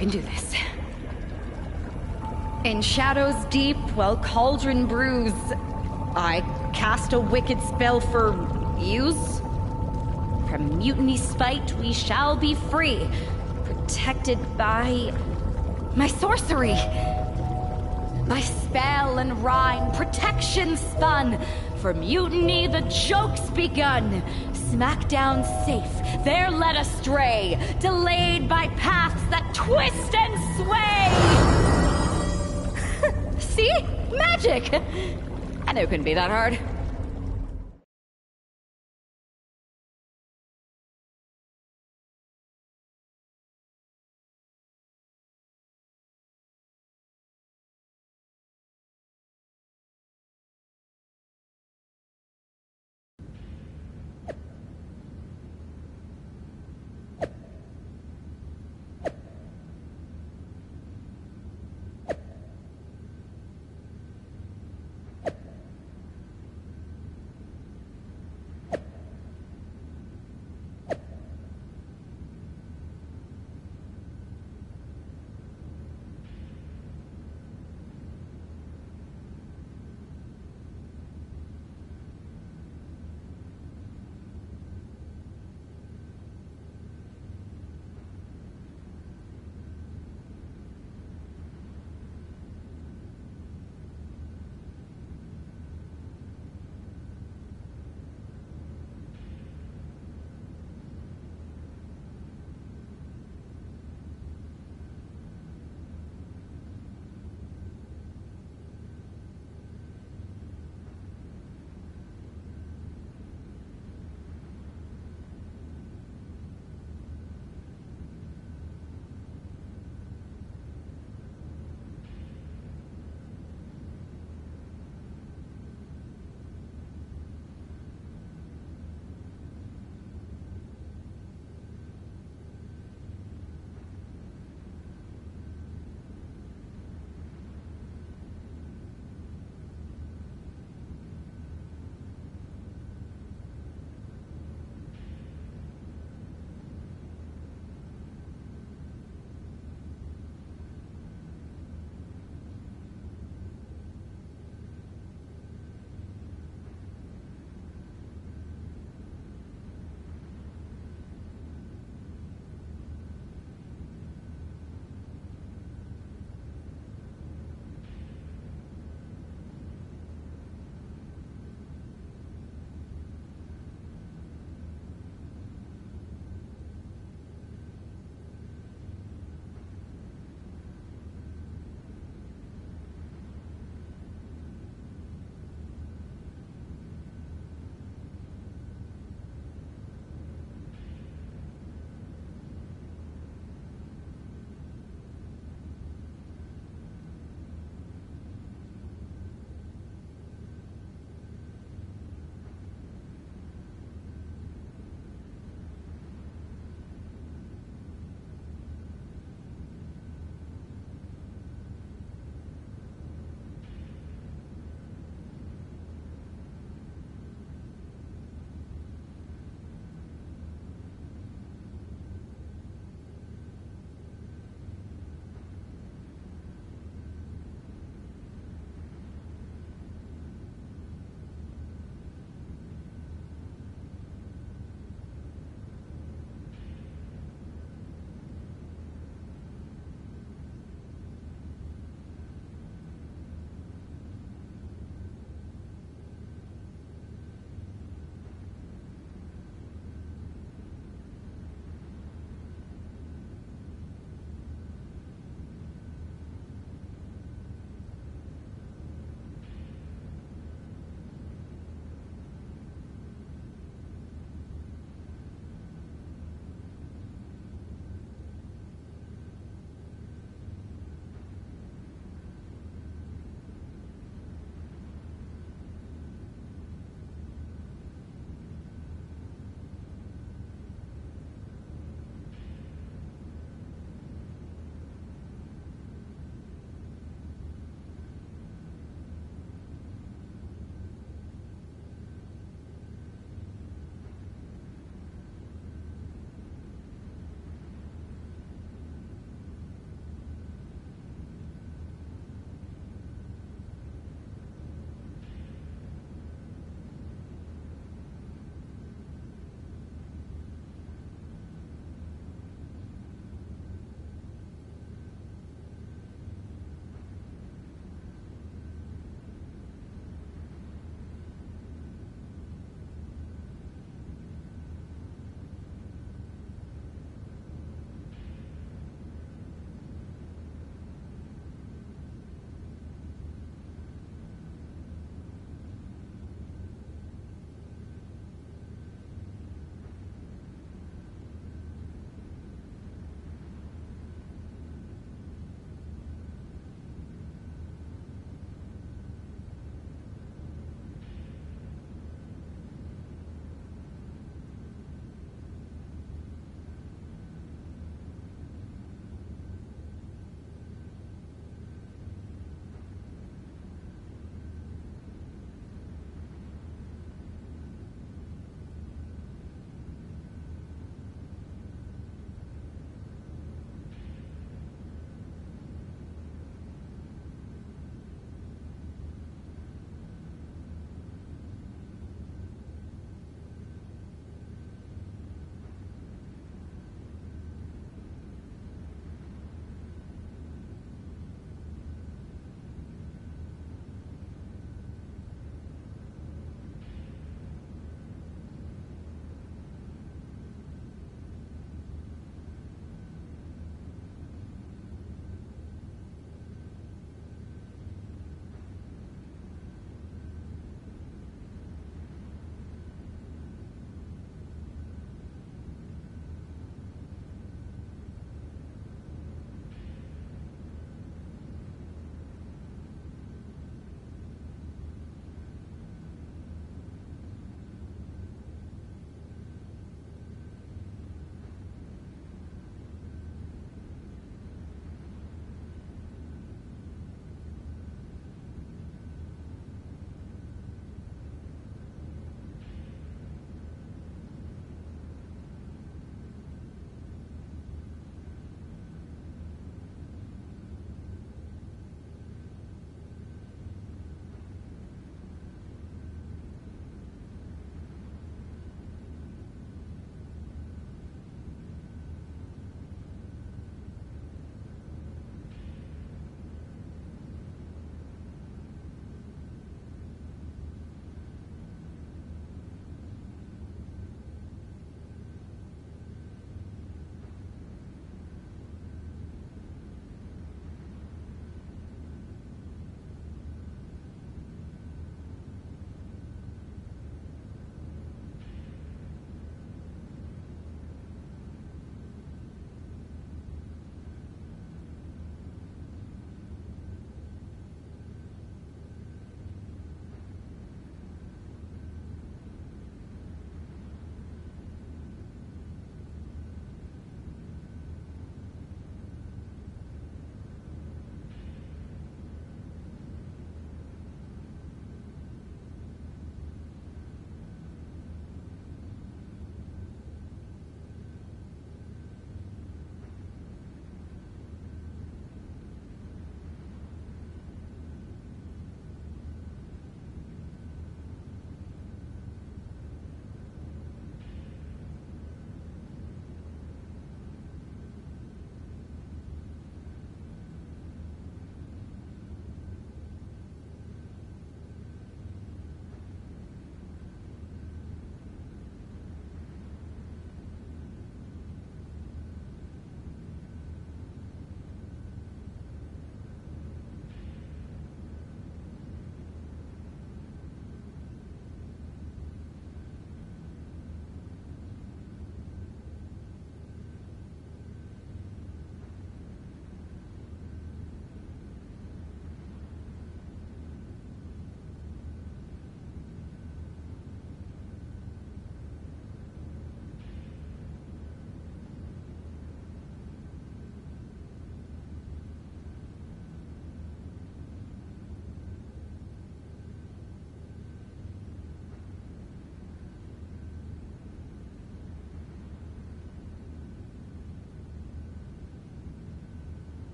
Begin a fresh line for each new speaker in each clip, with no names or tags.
can do this. In shadows deep, while cauldron brews, I cast a wicked spell for use. From mutiny spite we shall be free, protected by my sorcery. By spell and rhyme, protection spun. For mutiny the joke's begun. Smackdown safe, there led astray, delayed by paths that twist and sway. See? Magic! I knew it couldn't be that hard.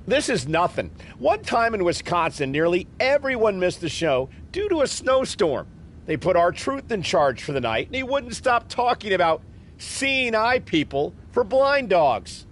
This is nothing. One time in Wisconsin, nearly everyone missed the show due to a snowstorm. They put R-Truth in charge for the night, and he wouldn't stop talking about seeing eye people for blind dogs.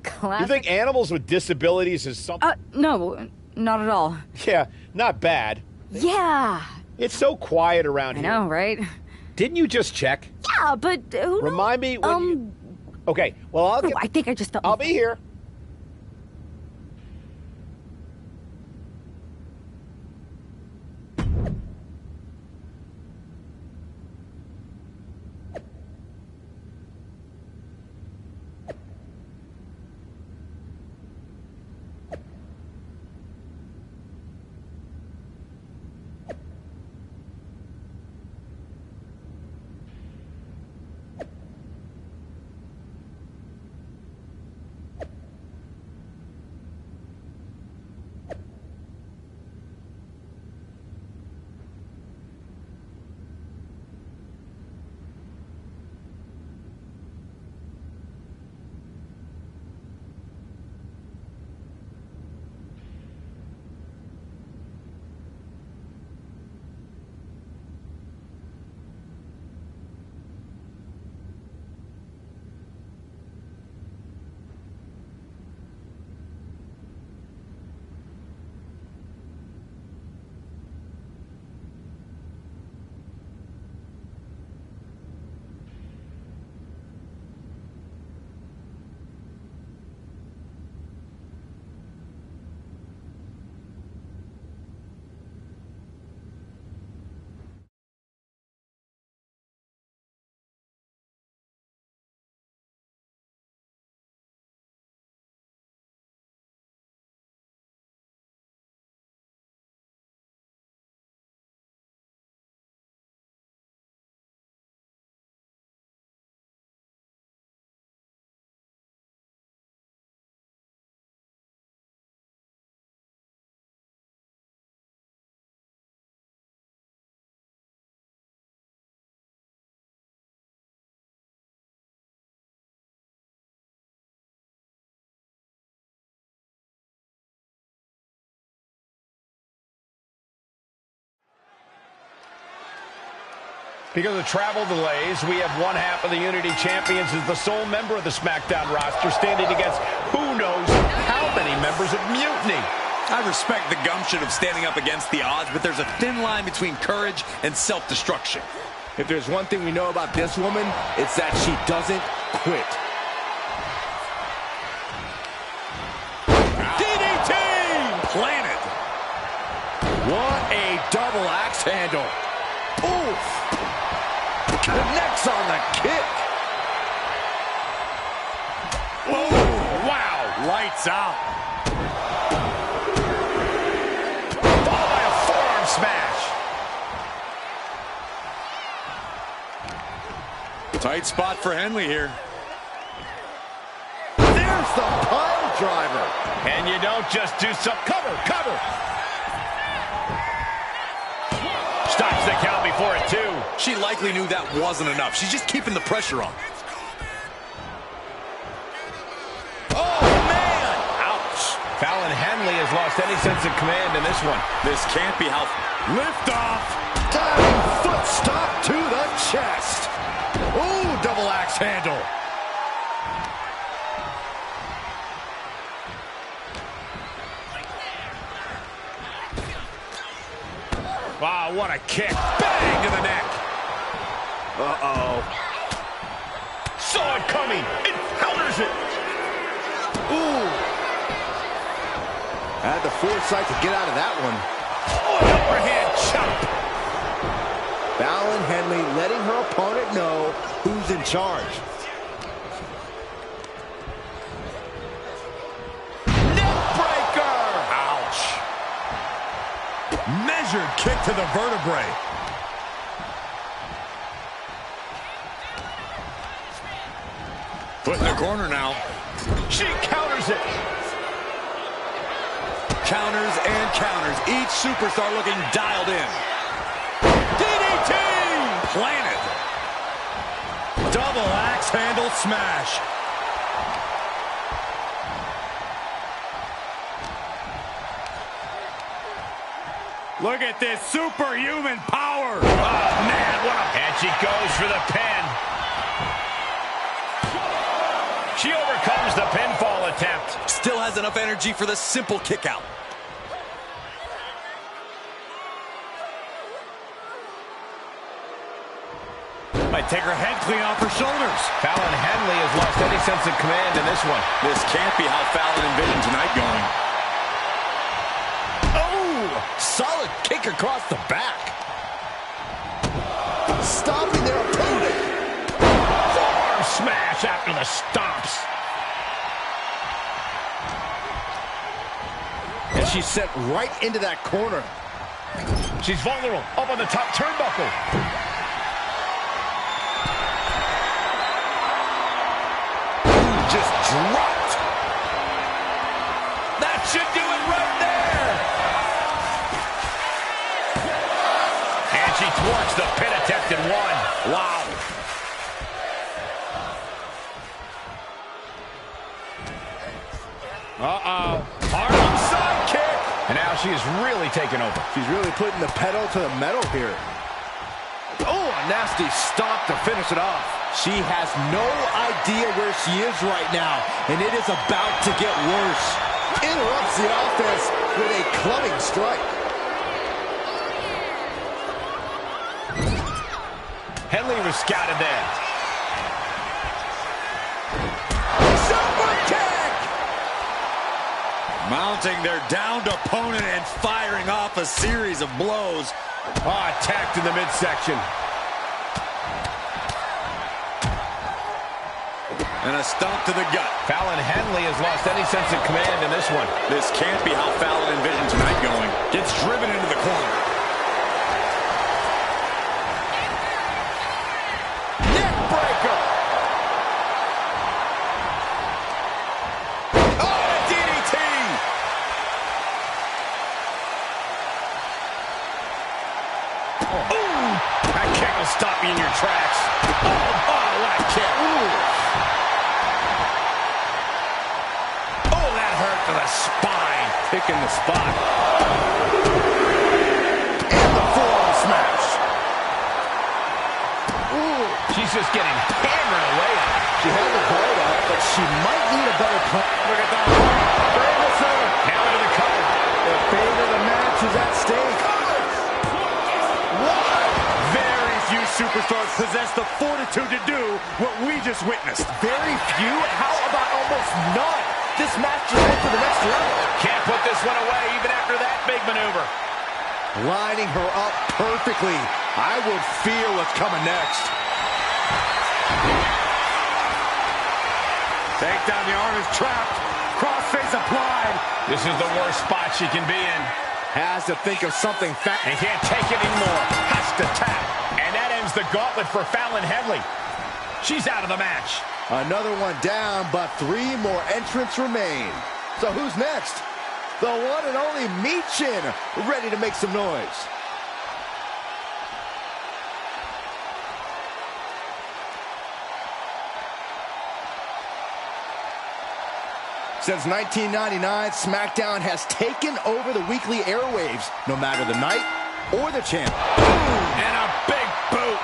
Classic.
You think animals with disabilities is something?
No, not at all.
Yeah, not bad.
Yeah.
It's so quiet around here.
I know, right?
Didn't you just check?
Yeah, but
Remind me when you... Okay, well,
I think I just...
I'll be here. Because of travel delays, we have one half of the Unity Champions as the sole member of the SmackDown roster standing against who knows how many members of Mutiny.
I respect the gumption of standing up against the odds, but there's a thin line between courage and self-destruction.
If there's one thing we know about this woman, it's that she doesn't quit.
DDT! Planted.
What a double axe handle. Oof. Connects on the kick.
Oh, wow. Lights out.
Followed by a forearm smash.
Tight spot for Henley here.
There's the pile driver.
And you don't just do some... Cover. Stops the count before it, too.
She likely knew that wasn't enough. She's just keeping the pressure on.
Oh, man.
Ouch. Fallon Henley has lost any sense of command in this one.
This can't be how... Lift off.
Diving foot stop to the chest. Ooh, double axe handle.
Wow, what a kick. Bang to the neck.
Uh-oh.
Saw it coming. It counters it.
Ooh. Had the foresight to get out of that one.
Oh, an overhand chop.
Fallon Henley letting her opponent know who's in charge.
Neckbreaker.
Ouch. Measured kick to the vertebrae. Foot in the corner now.
She counters it.
counters and counters. Each superstar looking dialed in. DDT! Planted.
Double axe handle smash.
Look at this superhuman power. Oh, man, what a...
And she goes for the pin. She overcomes the pinfall attempt.
Still has enough energy for the simple kick out. Might take her head clean off her shoulders.
Fallon Henley has lost any sense of command in this one.
This can't be how Fallon envisioned tonight going.
Solid kick across the back. Stopping their opponent.
Arm smash after the stomps.
And she's sent right into that corner.
She's vulnerable. Up on the top turnbuckle.
Just dropped.
That should do it right there. And she thwarts the pin attempt in one. Wow. Uh-oh. Harlem sidekick. And now she is really taking over.
She's really putting the pedal to the metal here. Oh, a nasty stomp to finish it off. She has no idea where she is right now, and it is about to get worse. Interrupts the offense with a clubbing strike.
Henley was scouted there.
Super kick!
Mounting their downed opponent and firing off a series of blows.
Attacked in the midsection.
And a stomp to the gut.
Fallon Henley has lost any sense of command in this one.
This can't be how Fallon envisioned tonight going. Gets driven into the corner.
Neck breaker! Oh, DDT!
Ooh! That kick will stop you in your tracks. Oh, what a kick. Ooh. For the spine.
Picking the spot. And the forearm smash.
Ooh, she's just getting hammered away at it.
She has a guard up, but she might need a better plan.
Look at that. Now into the cover.
The fate of the match is at stake.
What? Very few superstars possess the fortitude to do what we just witnessed.
Very few? How about almost none? This match just went to the next level.
Can't put this one away even after that big maneuver.
Lining her up perfectly. I would feel what's coming next.
Takedown, the arm is trapped. Crossface applied.
This is the worst spot she can be in.
Has to think of something fast.
And can't take it anymore. Has to tap. And that ends the gauntlet for Fallon Henley. She's out of the match.
Another one down, but 3 more entrants remain. So who's next? The one and only Michin, ready to make some noise. Since 1999, SmackDown has taken over the weekly airwaves, no matter the night or the channel.
And a big boot.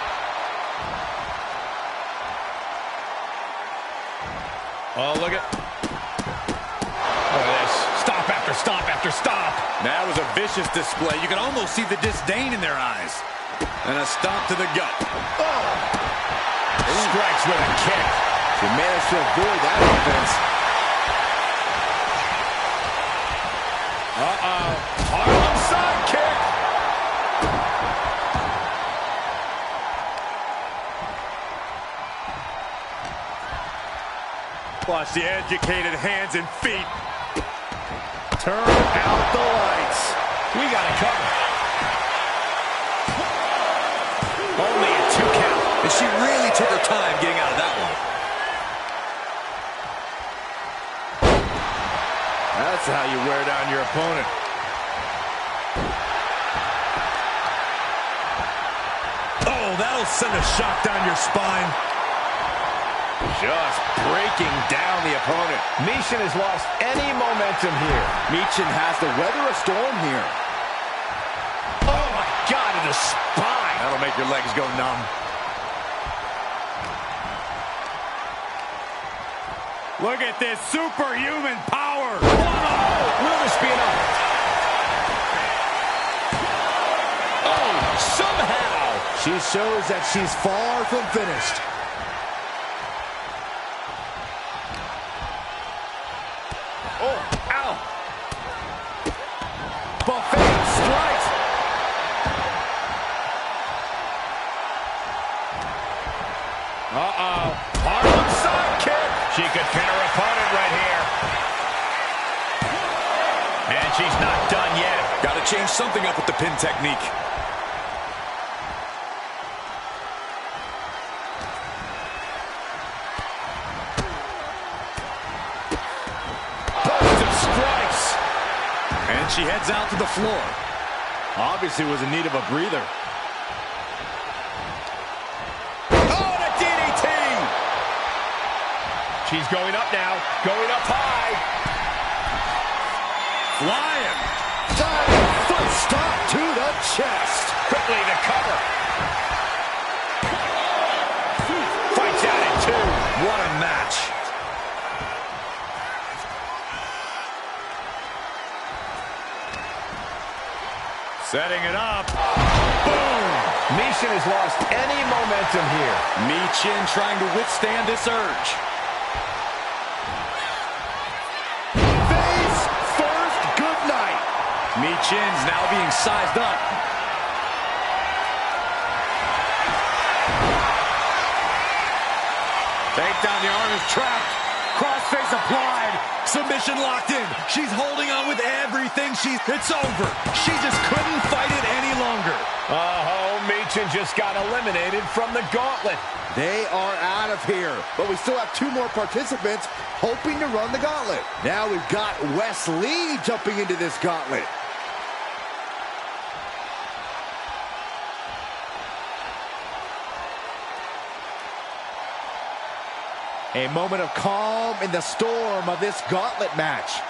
Oh, look at this. Stop after stop after stop.
That was a vicious display. You can almost see the disdain in their eyes. And a stomp to the gut.
Oh. Strikes with a kick.
She managed to avoid that offense.
Harlem sidekick.
Watch the educated hands and feet.
Turn out the lights.
We got it covered. Only a 2 count.
And she really took her time getting out of that one.
That's That's how you wear down your opponent. Oh, that'll send a shock down your spine.
Just breaking down the opponent.
Michin has lost any momentum here.
Michin has to weather a storm here.
Oh, my God, in the spine.
That'll make your legs go numb.
Look at this superhuman power.
Will this be enough? Oh, somehow.
She shows that she's far from finished.
Oh, ow.
Buffet strikes.
Uh-oh. Harlem sidekick. She could pin her opponent right here. And she's not done yet.
Got to change something up with the pin technique.
Positive strikes.
And she heads out to the floor.
Obviously was in need of a breather.
Oh, the DDT. She's going up now. Going up high.
Flying. Diving foot stop to the chest.
Quickly to cover. Fights out at 2.
What a match.
Setting it up. Boom.
Michin has lost any momentum here.
Michin trying to withstand this urge.
Face first, good night.
Michin's now being sized up. Takedown, the arm is trapped. Crossface applied. Submission locked in. She's holding on with everything. It's over. She just couldn't fight it any longer.
Oh, Michin just got eliminated from the gauntlet.
They are out of here, but we still have 2 more participants hoping to run the gauntlet. Now we've got Wes Lee jumping into this gauntlet. A moment of calm in the storm of this gauntlet match.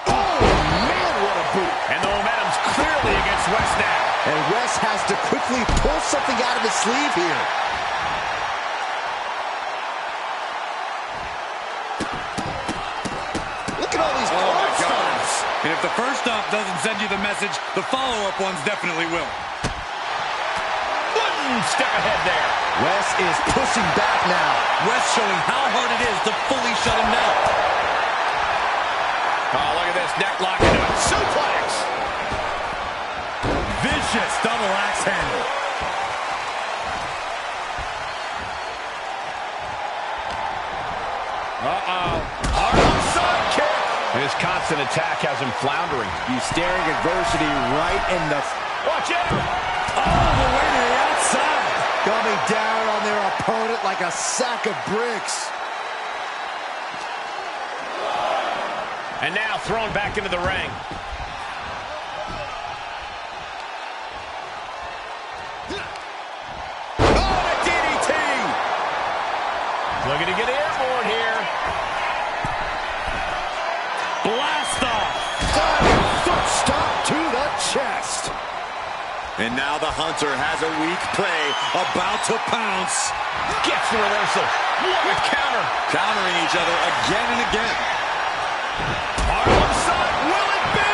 Oh, man, what a boot.
And the momentum's clearly against Wes now.
And Wes has to quickly pull something out of his sleeve here. Look at all these arm stomps.
And if the first stomp doesn't send you the message, the follow-up ones definitely will.
Step ahead there.
Wes is pushing back now.
Wes showing how hard it is to fully shut him down.
Oh, look at this. Neck lock into it. Suplex.
Vicious double axe handle.
Uh-oh. Harlem sidekick. His constant attack has him floundering.
He's staring adversity right in the...
Watch out.
All the way to the outside. Coming down on their opponent like a sack of bricks.
And now thrown back into the ring. Oh, the DDT. Looking to get airborne here.
Blast off. Diving foot stop to the chest.
And now the Hunter has a weak prey about to pounce.
Gets the reversal. What a counter.
Countering each other again and again.
Harlem Sun, will it be?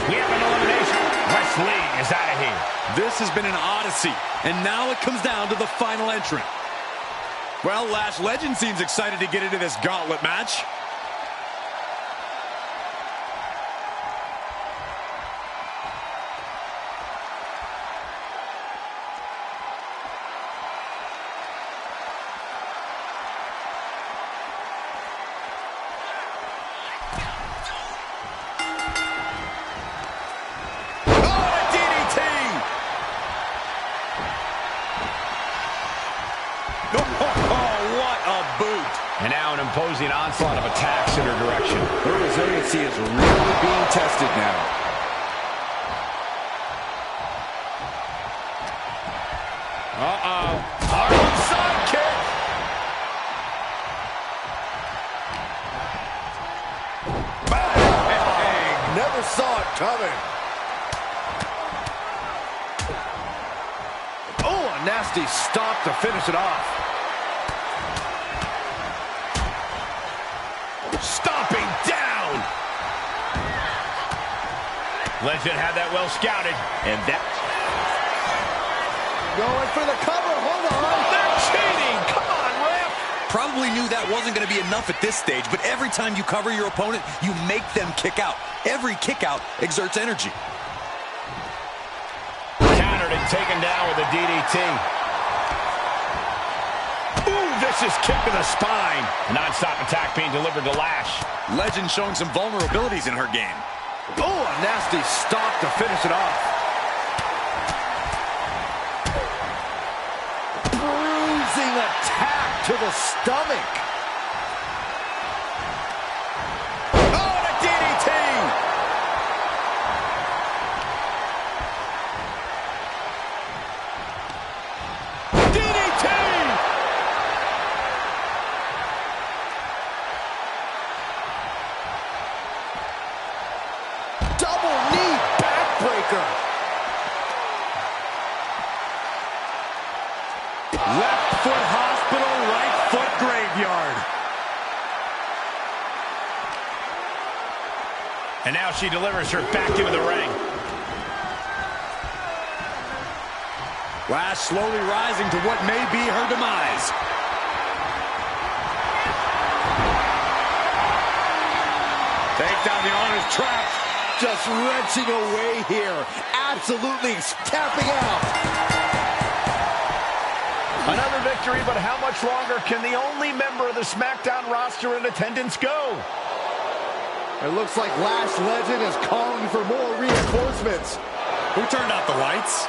We have an elimination. Wes Lee is out of here.
This has been an odyssey, and now it comes down to the final entrant. Well, Lash Legend seems excited to get into this gauntlet match.
imposing onslaught of attacks in her direction.
Her resiliency is really being tested now.
Harlem sidekick.
Bang! Never saw it coming. Oh, a nasty stop to finish it off.
Stomping down. Legend had that well scouted, and that...
Going for the cover. Hold on.
They're cheating. Come on, ref.
Probably knew that wasn't going to be enough at this stage, but every time you cover your opponent, you make them kick out. Every kick out exerts energy.
Countered and taken down with a DDT. Ooh, vicious kick to the spine. Non-stop attack being delivered to Lash.
Legend showing some vulnerabilities in her game.
Oh, a nasty stop to finish it off. Bruising attack to the stomach.
Oh, and a DDT. DDT.
Double knee backbreaker.
Left foot hospital, right foot graveyard.
And now she delivers her back into the ring.
Lash slowly rising to what may be her demise. Takedown, the arm is trapped.
Just wrenching away here. Absolutely tapping out.
Another victory, but how much longer can the only member of the SmackDown roster in attendance go?
It looks like Lash Legend is calling for more reinforcements.
Who turned out the lights?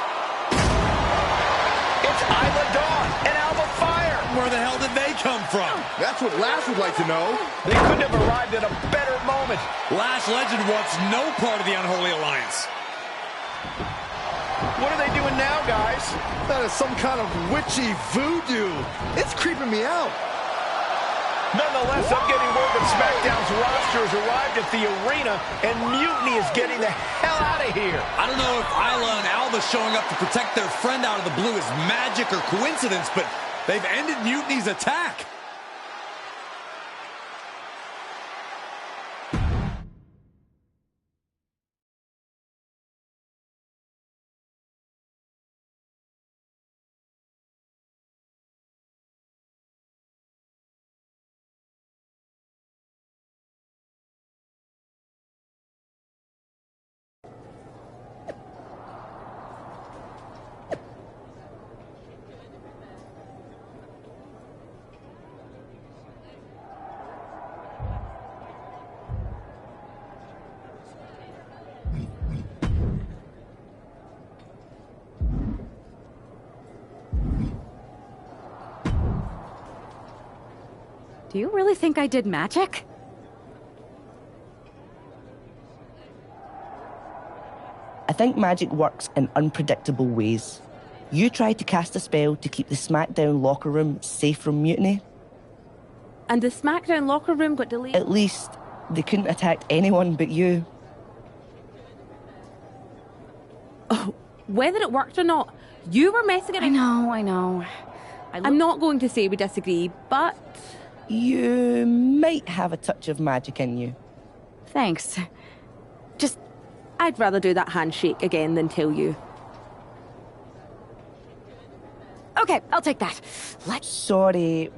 It's Isla Dawn and Alba Fire.
Where the hell did they come from?
That's what Lash would like to know.
They couldn't have arrived at a better moment.
Lash Legend wants no part of the Unholy Alliance.
What are they doing now, guys?
That is some kind of witchy voodoo. It's creeping me out.
Nonetheless, I'm getting word that SmackDown's roster has arrived at the arena, and Mutiny is getting the hell out of here.
I don't know if Isla and Alba showing up to protect their friend out of the blue is magic or coincidence, but they've ended Mutiny's attack.
Do you really think I did magic?
I think magic works in unpredictable ways. You tried to cast a spell to keep the SmackDown locker room safe from mutiny.
And the SmackDown locker room got deleted?
At least, they couldn't attack anyone but you.
Oh, whether it worked or not, you were messing it up. I know. I'm not going to say we disagree, but...
You might have a touch of magic in you.
Thanks. Just, I'd rather do that handshake again than tell you. Okay, I'll take that.
Sorry.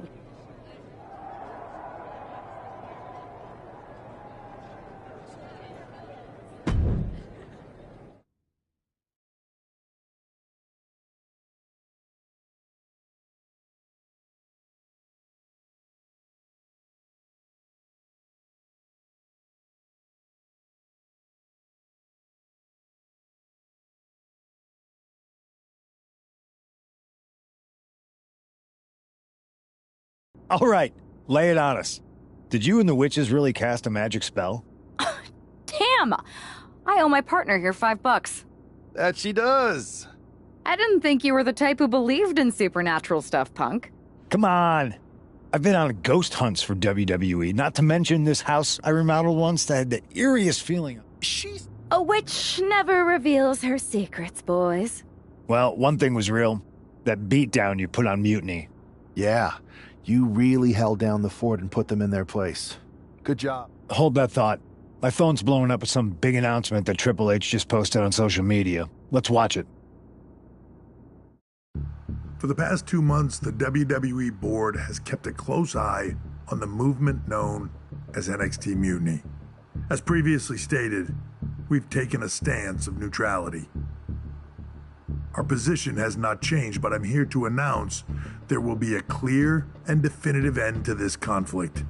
All right, lay it on us. Did you and the witches really cast a magic spell?
Damn! I owe my partner here $5.
That she does.
I didn't think you were the type who believed in supernatural stuff, punk.
Come on. I've been on ghost hunts for WWE, not to mention this house I remodeled once that had the eeriest feeling.
She's...
A witch never reveals her secrets, boys.
Well, one thing was real. That beatdown you put on Mutiny.
Yeah, you really held down the fort and put them in their place. Good job.
Hold that thought. My phone's blowing up with some big announcement that Triple H just posted on social media. Let's watch it.
For the past 2 months, the WWE board has kept a close eye on the movement known as NXT Mutiny. As previously stated, we've taken a stance of neutrality. Our position has not changed, but I'm here to announce there will be a clear and definitive end to this conflict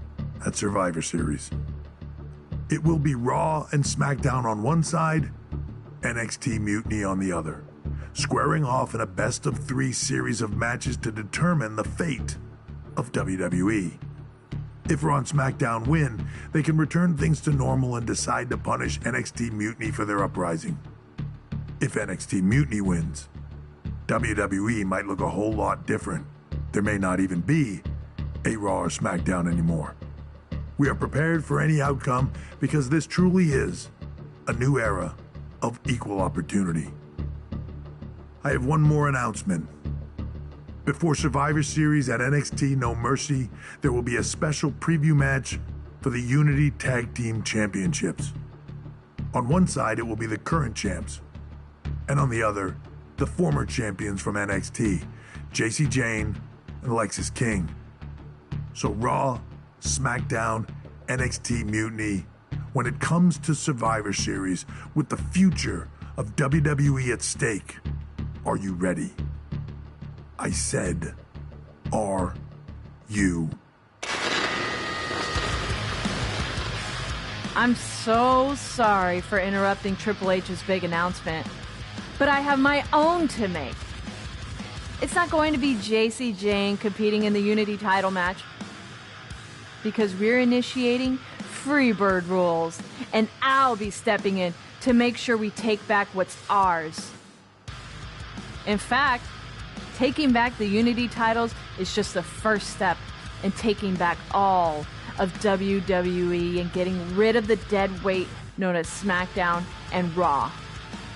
at Survivor Series. It will be Raw and SmackDown on one side, NXT Mutiny on the other, squaring off in a best-of-3 series of matches to determine the fate of WWE. If Raw and SmackDown win, they can return things to normal and decide to punish NXT Mutiny for their uprising. If NXT Mutiny wins, WWE might look a whole lot different. There may not even be a Raw or SmackDown anymore. We are prepared for any outcome because this truly is a new era of equal opportunity. I have one more announcement. Before Survivor Series at NXT No Mercy, there will be a special preview match for the Unity Tag Team Championships. On one side, it will be the current champs, and on the other, the former champions from NXT, JC Jane and Alexis King. So Raw, SmackDown, NXT Mutiny, when it comes to Survivor Series with the future of WWE at stake, are you ready? I said, are you?
I'm so sorry for interrupting Triple H's big announcement, but I have my own to make. It's not going to be JC Jane competing in the Unity title match, because we're initiating Freebird rules, and I'll be stepping in to make sure we take back what's ours. In fact, taking back the Unity titles is just the first step in taking back all of WWE and getting rid of the dead weight known as SmackDown and Raw.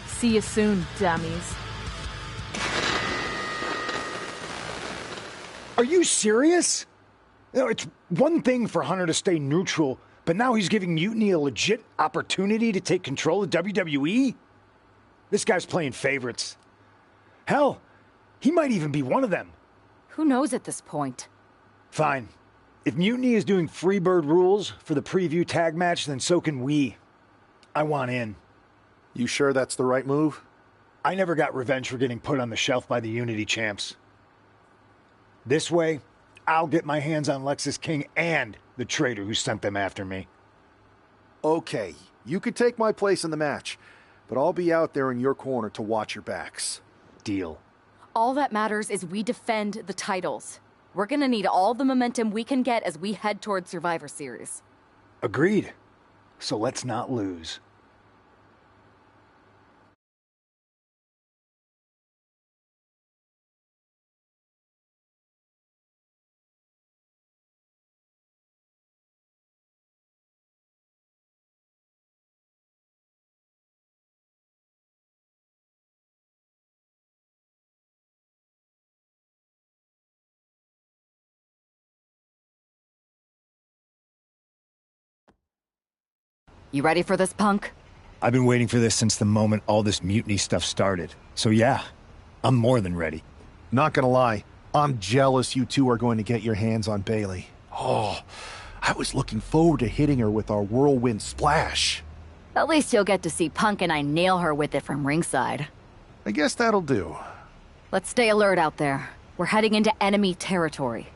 See you soon, dummies.
Are you serious? You know, it's one thing for Hunter to stay neutral, but now he's giving Mutiny a legit opportunity to take control of WWE? This guy's playing favorites. Hell, he might even be one of them.
Who knows at this point?
Fine. If Mutiny is doing Freebird rules for the preview tag match, then so can we. I want in.
You sure that's the right move?
I never got revenge for getting put on the shelf by the Unity champs. This way, I'll get my hands on Lexis King and the traitor who sent them after me.
Okay, you could take my place in the match, but I'll be out there in your corner to watch your backs.
Deal.
All that matters is we defend the titles. We're gonna need all the momentum we can get as we head towards Survivor Series.
Agreed. So let's not lose.
You ready for this, punk?
I've been waiting for this since the moment all this Mutiny stuff started. So yeah, I'm more than ready.
Not gonna lie, I'm jealous you two are going to get your hands on Bayley. Oh, I was looking forward to hitting her with our whirlwind splash.
At least you'll get to see Punk and I nail her with it from ringside.
I guess that'll do.
Let's stay alert out there. We're heading into enemy territory.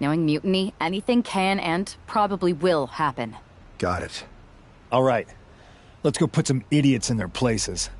Knowing Mutiny, anything can and probably will happen.
Got it.
All right, let's go put some idiots in their places.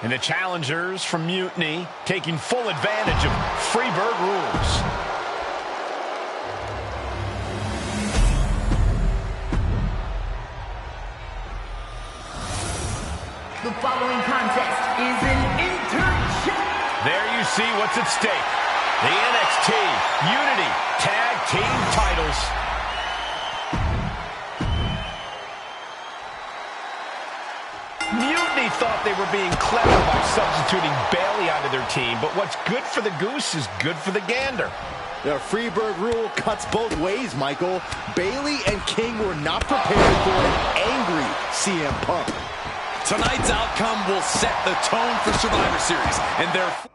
And the challengers from Mutiny taking full advantage of Freebird rules.
The following contest is an intergender.
There you see what's at stake. The NXT Unity Tag Team titles. Mutiny thought they were being clever by substituting Bayley out of their team, but what's good for the goose is good for the gander.
The Freebird rule cuts both ways, Michael. Bayley and King were not prepared for an angry CM Punk.
Tonight's outcome will set the tone for Survivor Series, and therefore...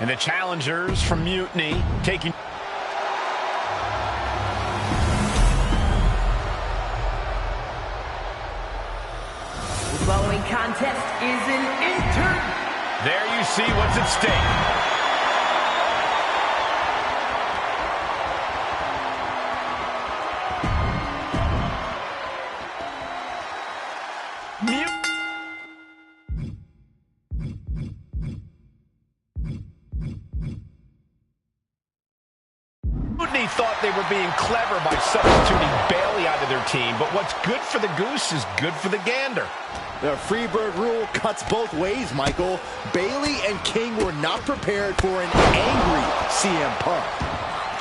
And the challengers from Mutiny taking...
The following contest is an
There you see what's at stake. Mutiny thought they were being clever by substituting Bayley out of their team, but what's good for the goose is good for the gander.
The Freebird rule cuts both ways, Michael. Bayley and King were not prepared for an angry CM Punk.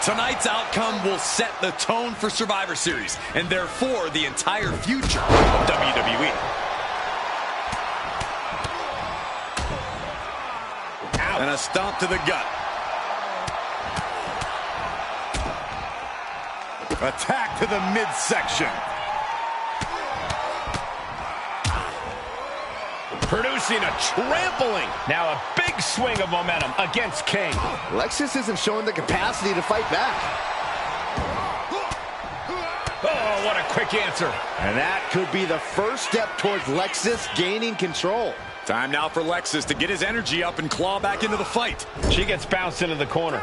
Tonight's outcome will set the tone for Survivor Series, and therefore the entire future of WWE.
Ouch.
And a stomp to the gut. Attack to the midsection.
Producing a trampling. Now a big swing of momentum against King.
Lexus isn't showing the capacity to fight back.
Oh, what a quick answer.
And that could be the first step towards Lexus gaining control.
Time now for Lexus to get his energy up and claw back into the fight.
She gets bounced into the corner.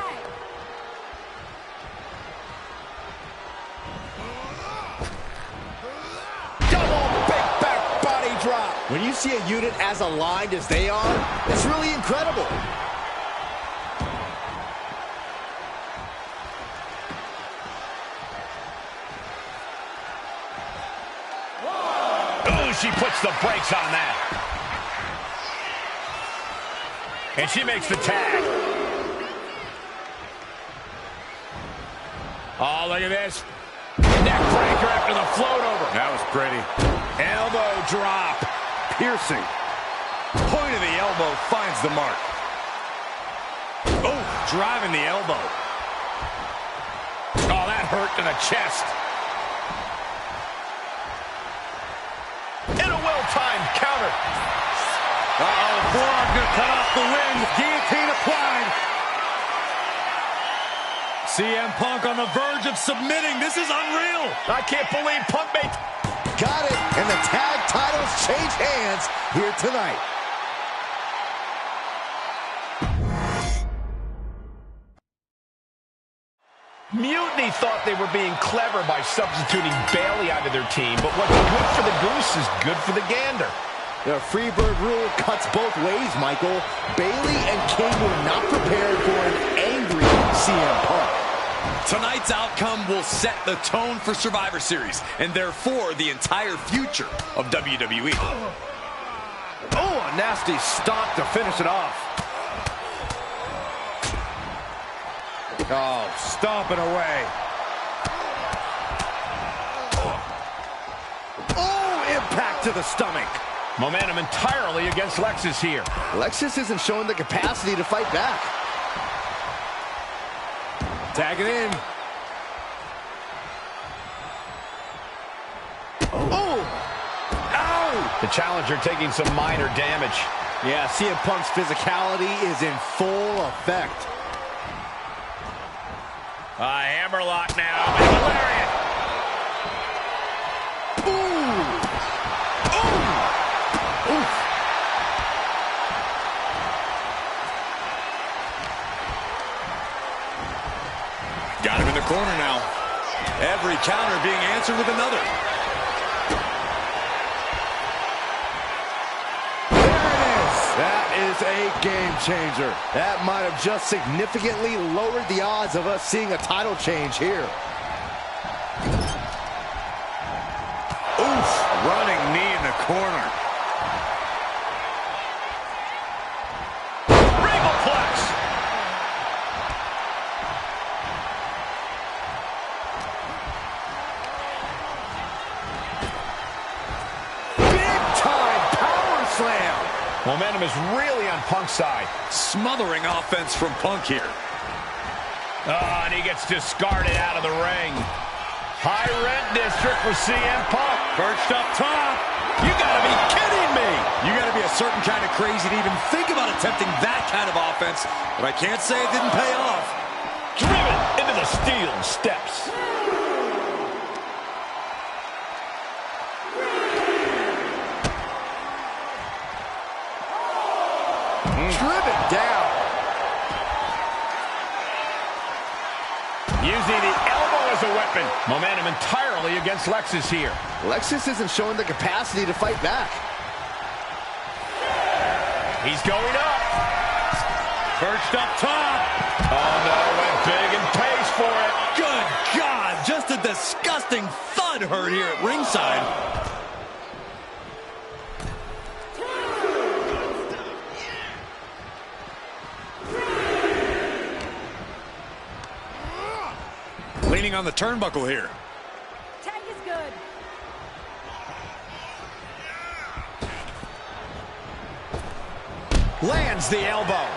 When you see a unit as aligned as they are, it's really incredible.
Ooh, she puts the brakes on that. And she makes the tag. Oh, look at this. Neck breaker after the float over.
That was pretty.
Elbow drop.
Piercing. Point of the elbow finds the mark. Oh, driving the elbow.
Oh, that hurt to the chest. And a well-timed counter.
Uh-oh, forearm gonna cut off the wind. Guillotine applied. CM Punk on the verge of submitting. This is unreal.
I can't believe Punk made...
Got it, and the tag titles change hands here tonight.
Mutiny thought they were being clever by substituting Bayley out of their team, but what's good for the goose is good for the gander.
The Freebird rule cuts both ways, Michael. Bayley and King were not prepared for an angry CM Punk.
Tonight's outcome will set the tone for Survivor Series, and therefore the entire future of WWE.
Oh, a nasty stop to finish it off. Oh, stomping away. Oh, impact to the stomach.
Momentum entirely against Lexus here.
Lexus isn't showing the capacity to fight back. Tagging in. Oh! Ow!
The challenger taking some minor damage.
Yeah, CM Punk's physicality is in full effect.
A hammerlock now. And a lariat.
Ooh! Ooh! Oof!
Got him in the corner now. Every counter being answered with another.
That is a game changer. That might have just significantly lowered the odds of us seeing a title change here.
Oof! Running knee in the corner.
Regalplex.
Big time power slam.
Momentum is really on Punk's side.
Smothering offense from Punk here.
Oh, and he gets discarded out of the ring. High rent district for CM Punk.
Perched up top. You gotta be kidding me. You gotta be a certain kind of crazy to even think about attempting that kind of offense. But I can't say it didn't pay off.
Driven into the steel steps.
Driven down.
Using the elbow as a weapon. Momentum entirely against Lexus here.
Lexus isn't showing the capacity to fight back.
He's going up.
Perched up top.
Oh, no, went big and pays for it.
Good God, just a disgusting thud heard here at ringside. Leaning on the turnbuckle here.
Tag is good.
Lands the elbow.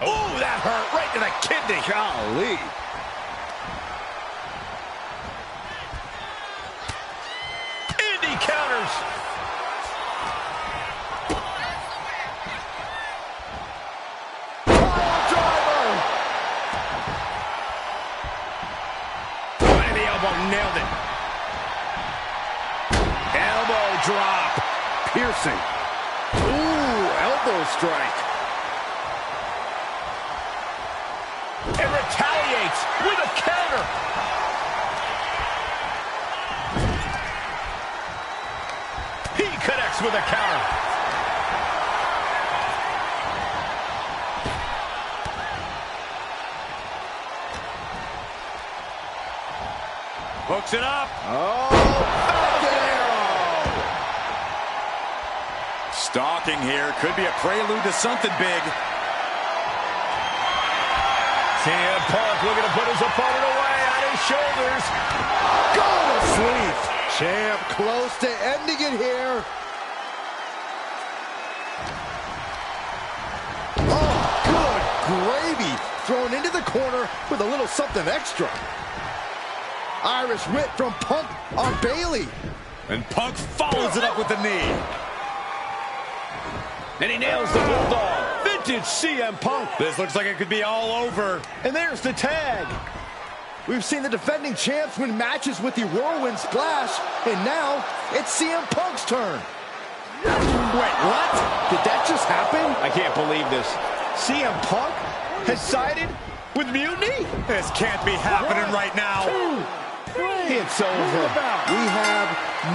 Oh, that hurt right to the kidney.
Golly.
Indy counters.
Pile driver.
Right in the elbow, nailed it. Elbow drop.
Piercing. Ooh, elbow strike.
And retaliates with a counter. He connects with a counter.
Hooks it up.
Oh, Falcon Arrow.
Stalking here. Could be a prelude to something big.
CM Punk looking to put his opponent away on his shoulders.
Go to sleep. Champ close to ending it here. Oh, good gravy. Thrown into the corner with a little something extra. Irish whip from Punk on Bayley.
And Punk follows it up with the knee.
And he nails the Bulldog. Vintage CM Punk.
This looks like it could be all over.
And there's the tag.
We've seen the defending champs win matches with the Whirlwind Splash, and now it's CM Punk's turn.
Wait, what?
Did that just happen?
I can't believe this. CM Punk has sided with Mutiny?
This can't be happening right now.
It's over. We have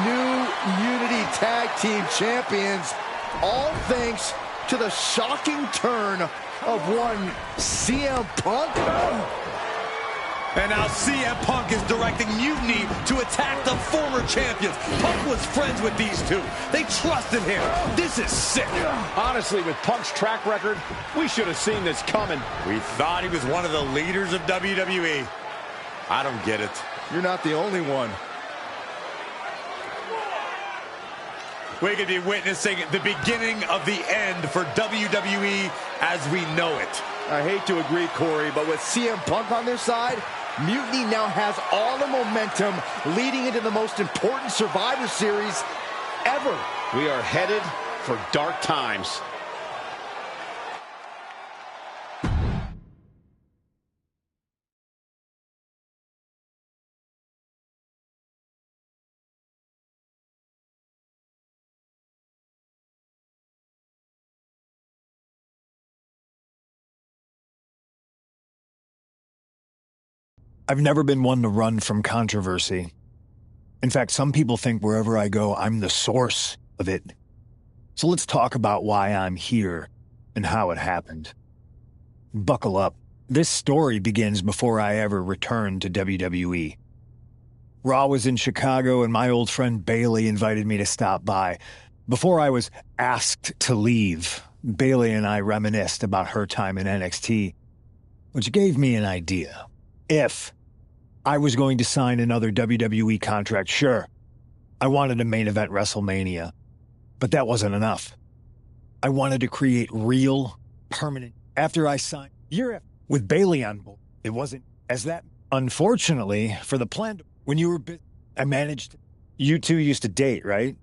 new Unity Tag Team Champions, all thanks to the shocking turn of one CM Punk.
And now CM Punk is directing Mutiny to attack the former champions. Punk was friends with these two. They trusted him. This is sick.
Honestly, with Punk's track record, we should have seen this coming.
We thought he was one of the leaders of WWE. I don't get it.
You're not the only one.
We could be witnessing the beginning of the end for WWE as we know it.
I hate to agree, Corey, but with CM Punk on their side, Mutiny now has all the momentum leading into the most important Survivor Series ever.
We are headed for dark times.
I've never been one to run from controversy. In fact, some people think wherever I go, I'm the source of it. So let's talk about why I'm here and how it happened. Buckle up. This story begins before I ever returned to WWE. Raw was in Chicago and my old friend Bayley invited me to stop by. Before I was asked to leave, Bayley and I reminisced about her time in NXT, which gave me an idea. If I was going to sign another WWE contract, sure, I wanted to main event WrestleMania, but that wasn't enough. I wanted to create real, permanent. After I signed with Bayley on board, it wasn't as that. Unfortunately, for the plan, when you were busy, I managed. You two used to date, right?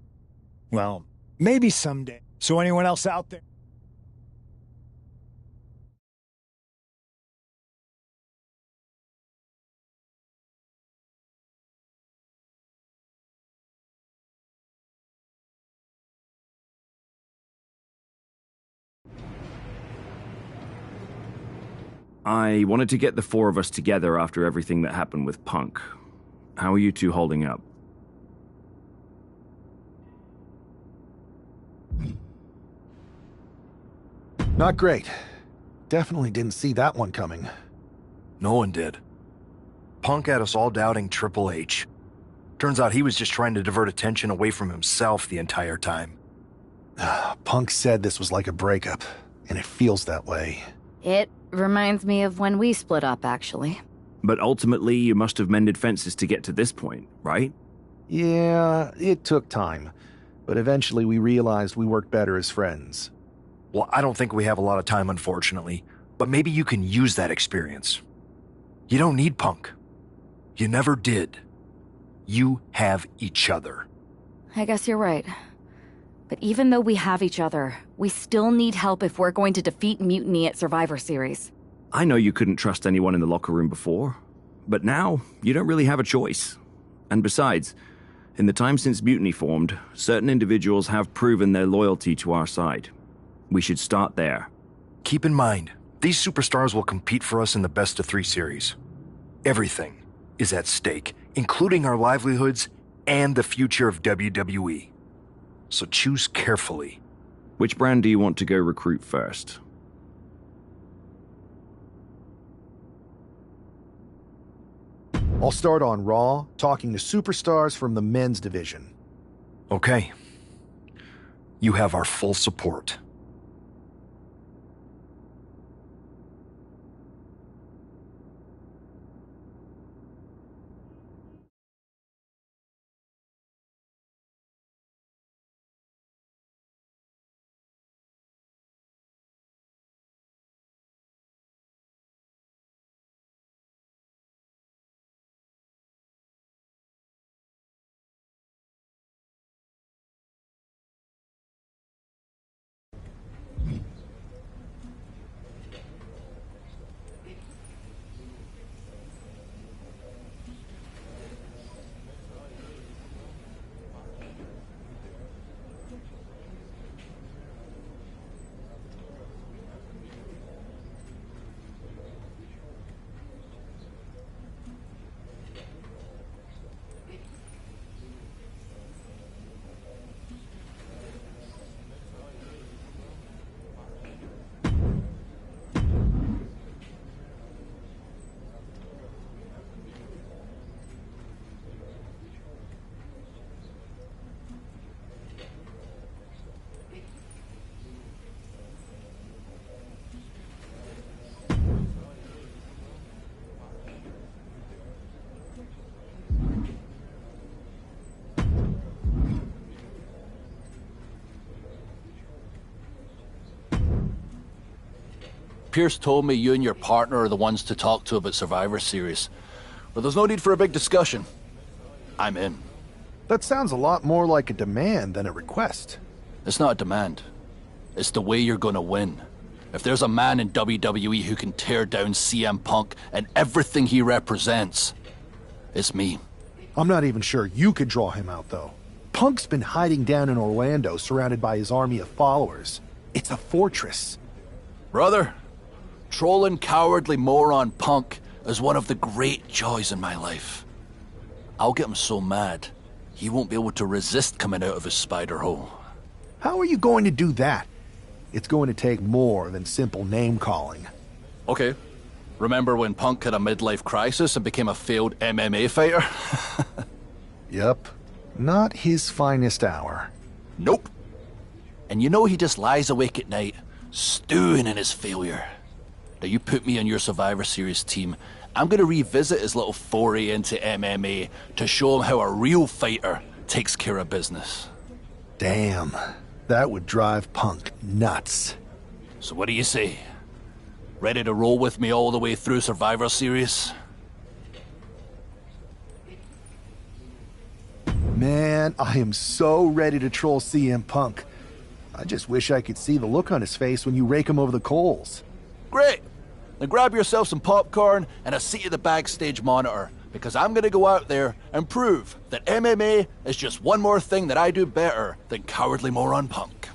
Well, maybe someday. So anyone else out there?
I wanted to get the four of us together after everything that happened with Punk. How are you two holding up?
Not great. Definitely didn't see that one coming.
No one did. Punk had us all doubting Triple H. Turns out he was just trying to divert attention away from himself the entire time.
Punk said this was like a breakup, and it feels that way.
It reminds me of when we split up, actually.
But ultimately, you must have mended fences to get to this point, right?
Yeah, it took time. But eventually we realized we worked better as friends.
Well, I don't think we have a lot of time, unfortunately. But maybe you can use that experience. You don't need Punk. You never did. You have each other.
I guess you're right. But even though we have each other, we still need help if we're going to defeat Mutiny at Survivor Series.
I know you couldn't trust anyone in the locker room before, but now you don't really have a choice. And besides, in the time since Mutiny formed, certain individuals have proven their loyalty to our side. We should start there.
Keep in mind, these superstars will compete for us in the best-of-3 series. Everything is at stake, including our livelihoods and the future of WWE. So choose carefully.
Which brand do you want to go recruit first?
I'll start on Raw, talking to superstars from the men's division.
Okay. You have our full support.
Pierce told me you and your partner are the ones to talk to about Survivor Series. But there's no need for a big discussion. I'm in.
That sounds a lot more like a demand than a request.
It's not a demand. It's the way you're gonna win. If there's a man in WWE who can tear down CM Punk and everything he represents, it's me.
I'm not even sure you could draw him out, though. Punk's been hiding down in Orlando, surrounded by his army of followers. It's a fortress.
Brother, trolling cowardly moron Punk is one of the great joys in my life. I'll get him so mad, he won't be able to resist coming out of his spider hole.
How are you going to do that? It's going to take more than simple name-calling.
Okay. Remember when Punk had a midlife crisis and became a failed MMA fighter?
Yep. Not his finest hour.
Nope. And you know he just lies awake at night, stewing in his failure. Now you put me on your Survivor Series team, I'm gonna revisit his little foray into MMA to show him how a real fighter takes care of business.
Damn. That would drive Punk nuts.
So what do you say? Ready to roll with me all the way through Survivor Series?
Man, I am so ready to troll CM Punk. I just wish I could see the look on his face when you rake him over the coals.
Great! Then grab yourself some popcorn and a seat at the backstage monitor, because I'm gonna go out there and prove that MMA is just one more thing that I do better than cowardly moron Punk.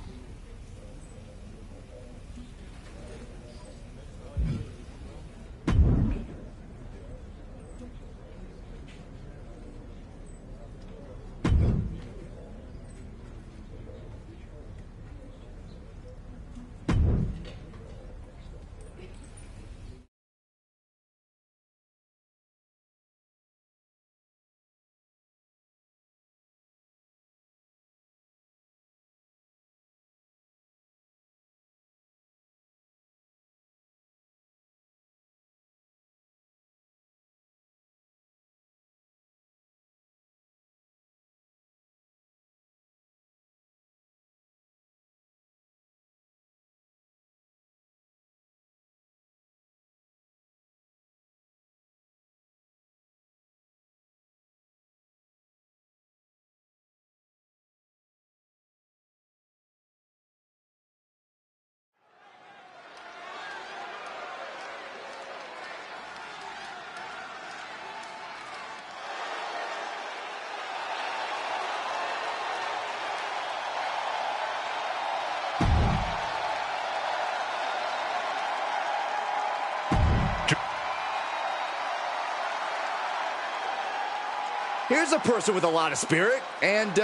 Here's a person with a lot of spirit and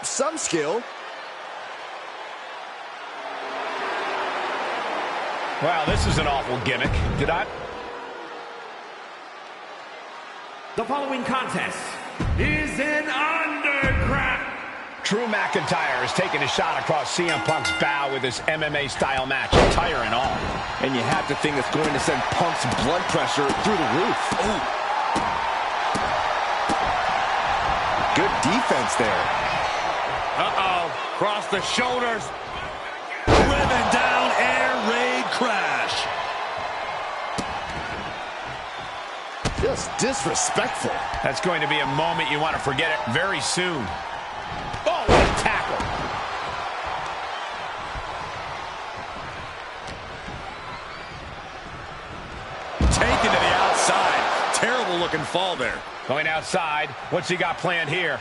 some skill.
Wow, this is an awful gimmick. Did I?
The following contest is an underground.
Drew McIntyre is taking a shot across CM Punk's bow with his MMA-style match, tire and all.
And you have to think it's going to send Punk's blood pressure through the roof. Oh. Good defense there.
Uh-oh. Cross the shoulders. Driven down, air raid crash.
Just disrespectful.
That's going to be a moment you want to forget it very soon. Oh, what a tackle.
Taken to the outside. Terrible looking fall there.
Going outside. What's he got planned here?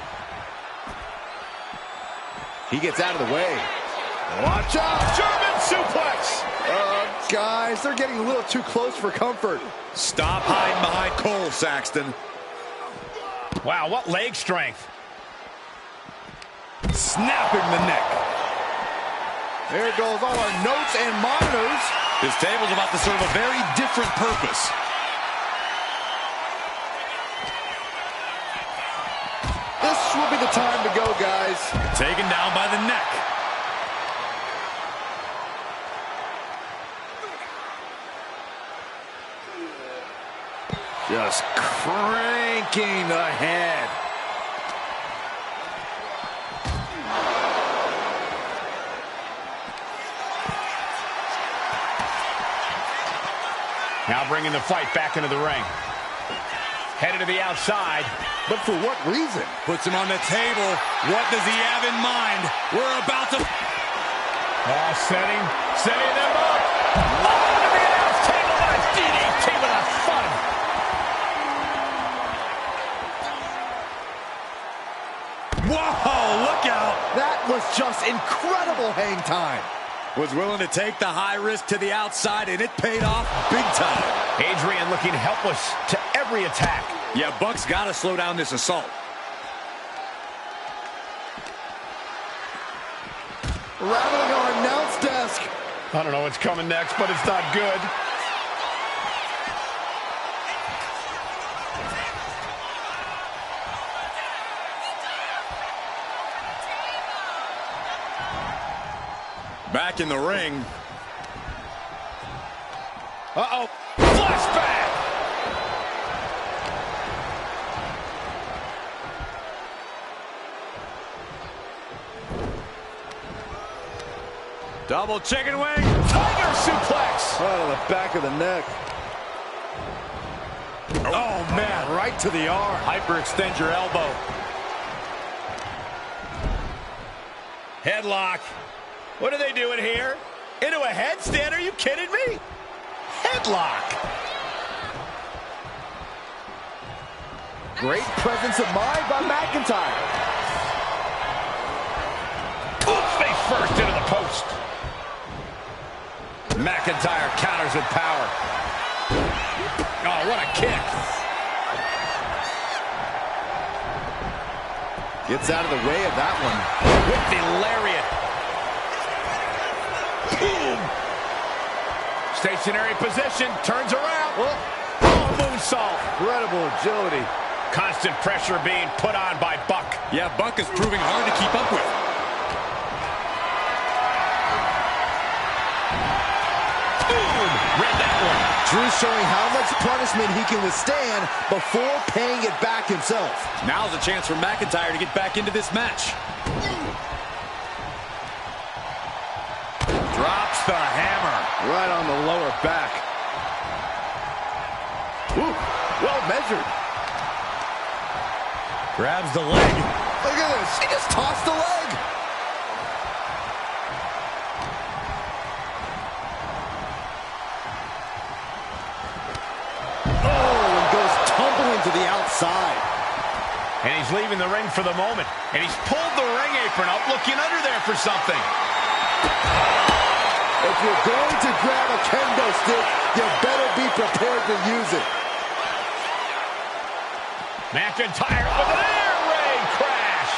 He gets out of the way. Watch out!
German suplex!
Guys, they're getting a little too close for comfort.
Stop hiding behind Cole, Saxton.
Wow, what leg strength.
Snapping the neck.
There goes all our notes and monitors.
This table's about to serve a very different purpose.
This will be the time to go, guys.
Taken down by the neck.
Just cranking the head.
Now bringing the fight back into the ring. Headed to the outside.
But for what reason?
Puts him on the table. What does he have in mind? We're about to...
Setting them up. Oh, to the announce table on a DDT with a thud.
Whoa, look out.
That was just incredible hang time.
Was willing to take the high risk to the outside, and it paid off big time.
Adrian looking helpless to every attack.
Yeah, Buck's got to slow down this assault.
Rattling our announce desk.
I don't know what's coming next, but it's not good.
Back in the ring.
Uh-oh. Flashback!
Double chicken wing.
Tiger suplex!
Right on the back of the neck.
Oh, man.
Right to the arm.
Hyperextend your elbow.
Headlock. What are they doing here? Into a headstand? Are you kidding me? Headlock.
Great presence of mind by McIntyre.
Face first into the post. McIntyre counters with power. Oh, what a kick.
Gets out of the way of that one.
With the lariat. Boom. Stationary position. Turns around. Oh, moonsault.
Incredible agility.
Constant pressure being put on by Buck.
Yeah, Buck is proving hard to keep up with.
Boom. Read that one.
Drew's showing how much punishment he can withstand before paying it back himself.
Now's a chance for McIntyre to get back into this match. Drops the hammer.
Right on the lower back. Ooh, well measured.
Grabs the leg.
Look at this. He just tossed the leg. Oh, and goes tumbling to the outside.
And he's leaving the ring for the moment. And he's pulled the ring apron up, looking under there for something.
If you're going to grab a kendo stick, you better be prepared to use it.
McIntyre with an air raid crash.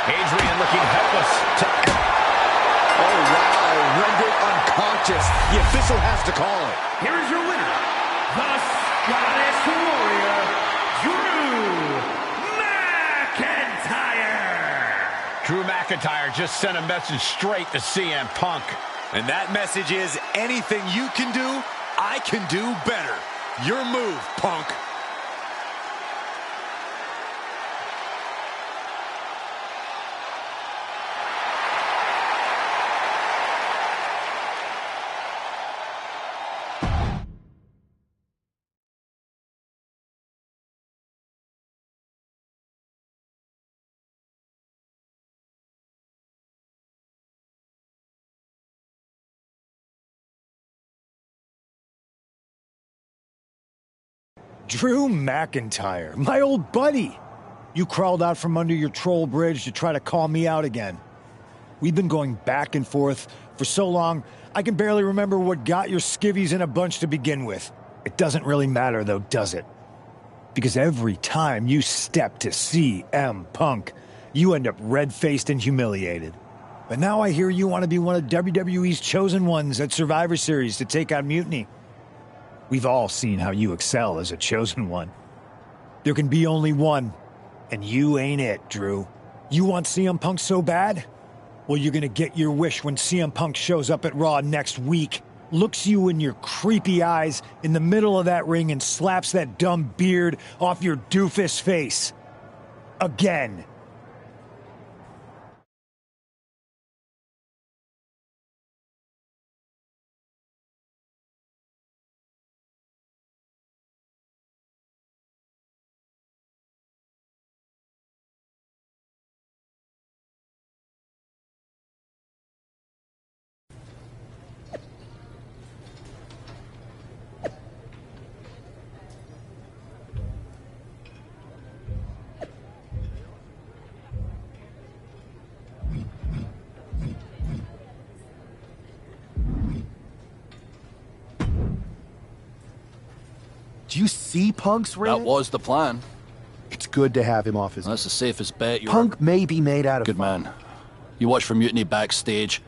Adrian looking helpless.
Oh, wow. Rendered unconscious. The official has to call it.
Here is your winner, the Scottish Warrior, Drew McIntyre.
Drew McIntyre just sent a message straight to CM Punk.
And that message is, anything you can do, I can do better. Your move, Punk.
Drew McIntyre, my old buddy. You crawled out from under your troll bridge to try to call me out again. We've been going back and forth for so long, I can barely remember what got your skivvies in a bunch to begin with. It doesn't really matter though, does it? Because every time you step to CM Punk, you end up red-faced and humiliated. But now I hear you want to be one of WWE's chosen ones at Survivor Series to take out Mutiny. We've all seen how you excel as a chosen one. There can be only one, and you ain't it, Drew. You want CM Punk so bad? Well, you're gonna get your wish when CM Punk shows up at Raw next week, looks you in your creepy eyes in the middle of that ring and slaps that dumb beard off your doofus face. Again.
Do you see Punk's ring?
That was the plan.
It's good to have him off his...
That's the safest bet.
Punk may be made out of...
Good man. You watch for Mutiny backstage.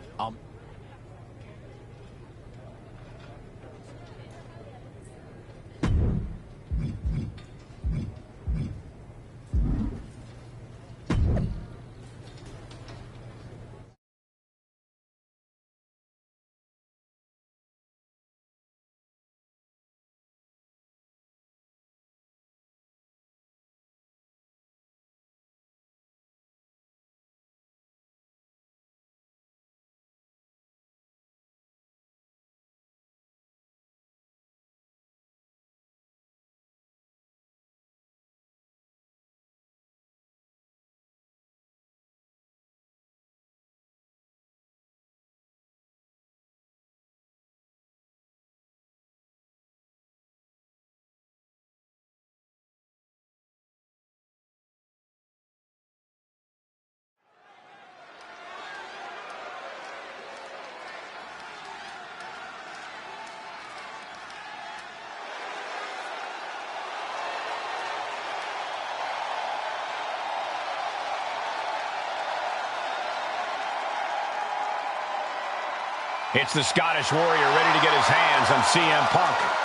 It's the Scottish Warrior ready to get his hands on CM Punk.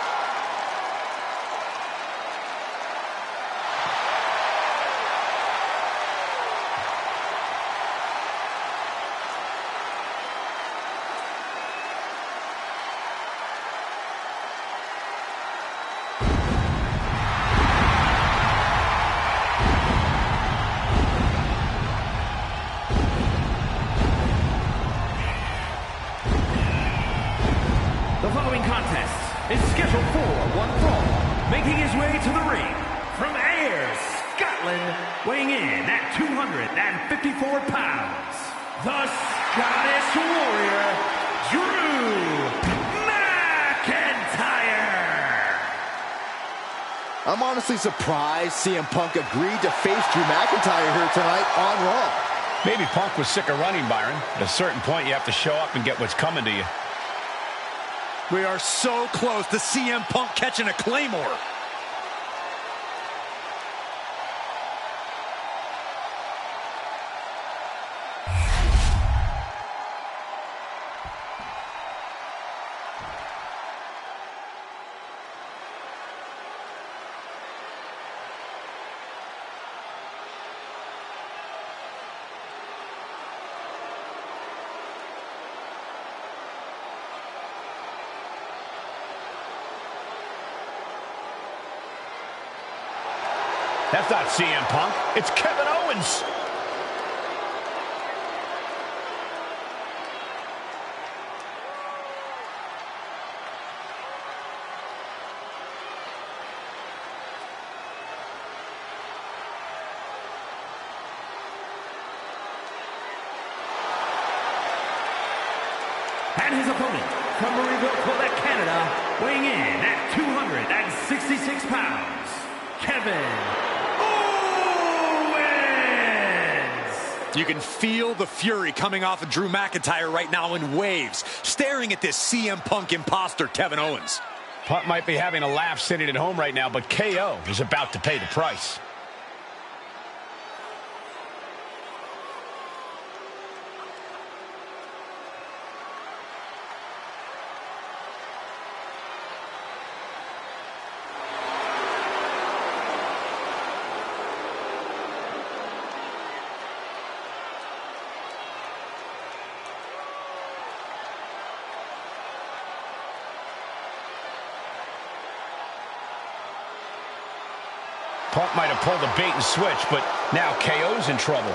The following contest is scheduled for one fall. Making his way to the ring from Ayr, Scotland, weighing in at 254 pounds, the Scottish Warrior, Drew McIntyre.
I'm honestly surprised CM Punk agreed to face Drew McIntyre here tonight on Raw.
Maybe Punk was sick of running, Byron. At a certain point, you have to show up and get what's coming to you.
We are so close to CM Punk catching a Claymore.
That's not CM Punk. It's Kevin Owens.
And his opponent from Marieville, Quebec, Canada, weighing in at 266 pounds, Kevin Owens!
You can feel the fury coming off of Drew McIntyre right now in waves, staring at this CM Punk imposter, Kevin Owens.
Punk might be having a laugh sitting at home right now, but KO is about to pay the price. Punk might have pulled a bait and switch, but now KO's in trouble.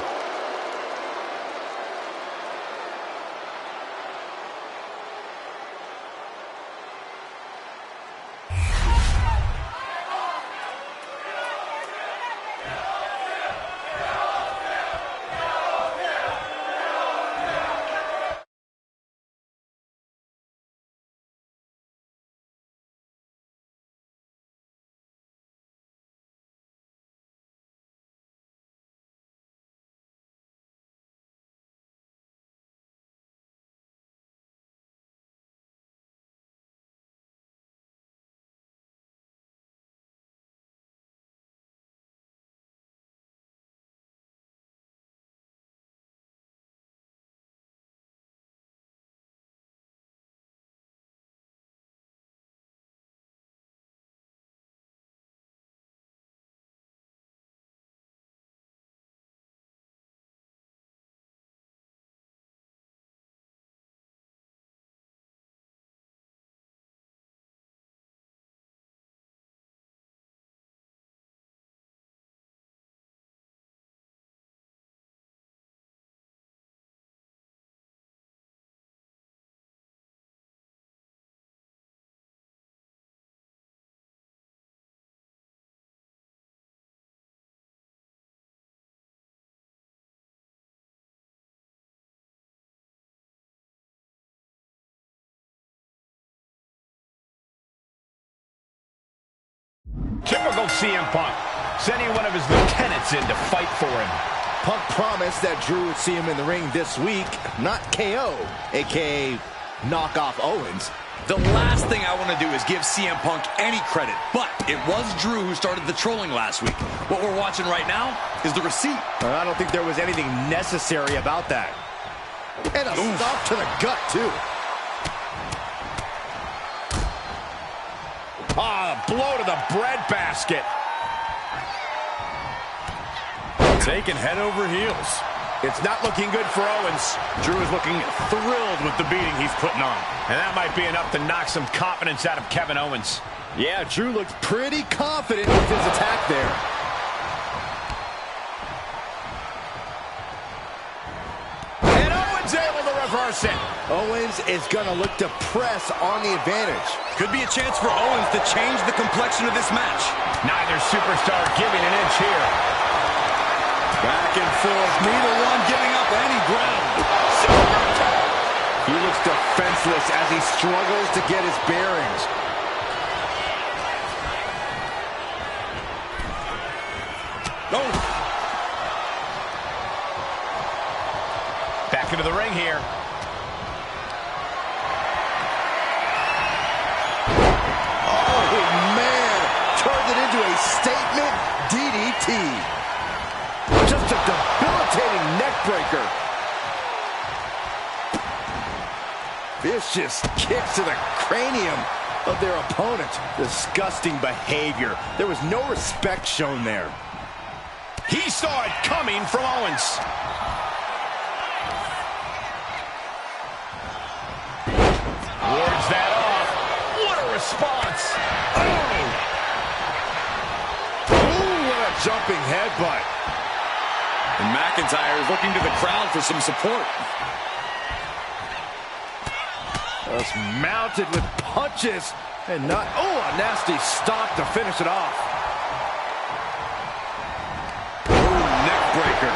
Typical CM Punk, sending one of his lieutenants in to fight for him.
Punk promised that Drew would see him in the ring this week, not KO, a.k.a. knock off Owens.
The last thing I want to do is give CM Punk any credit, but it was Drew who started the trolling last week. What we're watching right now is the receipt.
I don't think there was anything necessary about that. And a stop to the gut, too.
Blow to the breadbasket.
Taking head over heels.
It's not looking good for Owens.
Drew is looking thrilled with the beating he's putting on.
And that might be enough to knock some confidence out of Kevin Owens.
Yeah, Drew looked pretty confident with his attack there.
And Owens able to reverse it.
Owens is going to look to press on the advantage.
Could be a chance for Owens to change the complexion of this match.
Neither superstar giving an inch here.
Back and forth, neither one giving up any ground.
He looks defenseless as he struggles to get his bearings.
Back into the ring here.
Oh, man. Turned it into a statement DDT. Just a debilitating neck breaker. Vicious kicks to the cranium of their opponent. Disgusting behavior. There was no respect shown there.
He saw it coming from Owens. Wards that off. What a response.
Ooh, what a jumping headbutt.
And McIntyre is looking to the crowd for some support.
Just mounted with punches and not... Oh, a nasty stop to finish it off.
Ooh, neck breaker.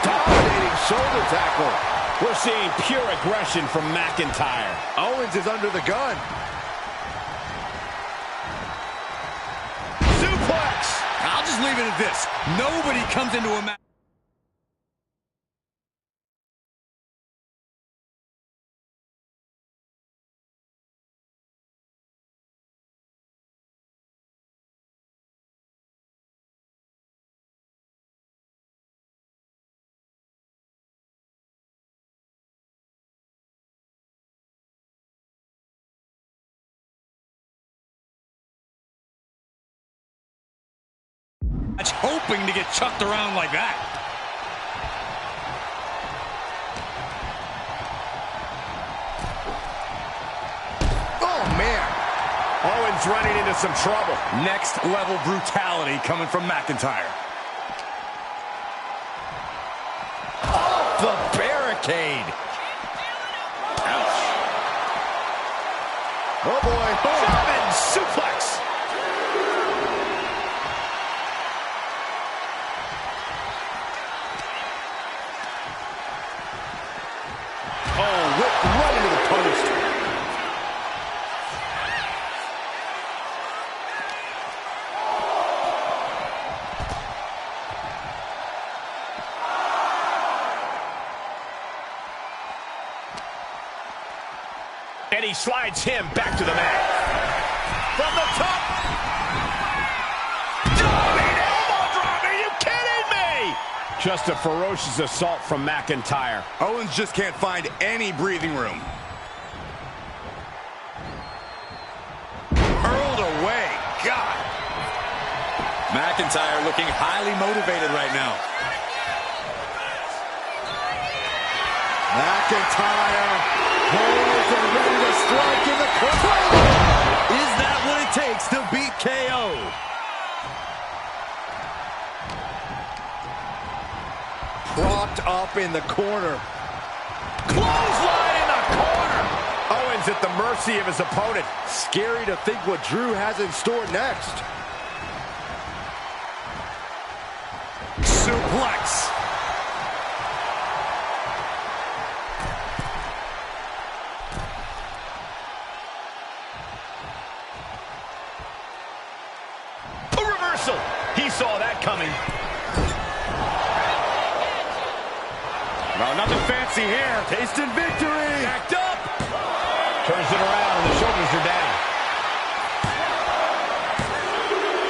Dominating shoulder tackle.
We're seeing pure aggression from McIntyre.
Owens is under the gun.
I'll just leave it at this. Nobody comes into a match. Hoping to get chucked around like that.
Oh, man.
Owens running into some trouble.
Next level brutality coming from McIntyre.
Off the barricade. Ouch. Oh, boy.
German suplex.
Oh, whipped right into the post.
And he slides him back to the mat. From the top. Diving elbow drop. Are you kidding me? Just a ferocious assault from McIntyre.
Owens just can't find any breathing room. Hurled away. God. McIntyre looking highly motivated right now.
McIntyre poised and ready to strike in the corner.
Is that what it takes to beat KO?
Propped up in the corner.
Clothesline in the corner. Owens at the mercy of his opponent.
Scary to think what Drew has in store next.
Suplex.
reversal. He saw that coming.
No, nothing fancy here. Tasting victory.
Backed up. Turns it around, and the shoulders are down.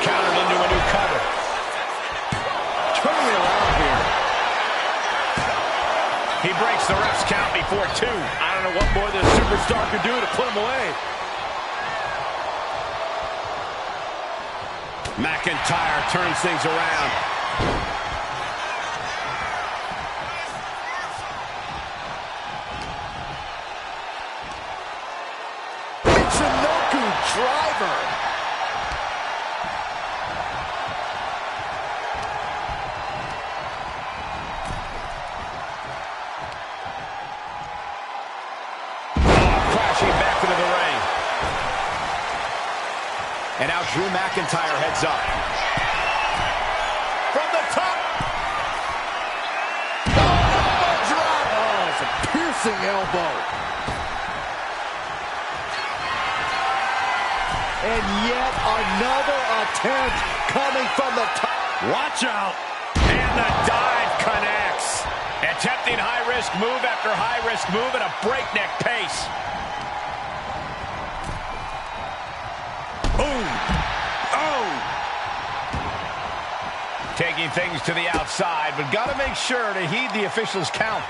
Countered into a new cover.
Turning it around here.
He breaks the ref's count before 2.
I don't know what more this superstar could do to put him away.
McIntyre turns things around.
Michinoku driver.
Crashing back into the ring. And now Drew McIntyre heads up. From the top.
Oh, drop. Oh, it's a piercing elbow. And yet another attempt coming from the top.
Watch out.
And the dive connects. Attempting high-risk move after high-risk move at a breakneck pace.
Boom. Oh.
Taking things to the outside, but got to make sure to heed the official's count.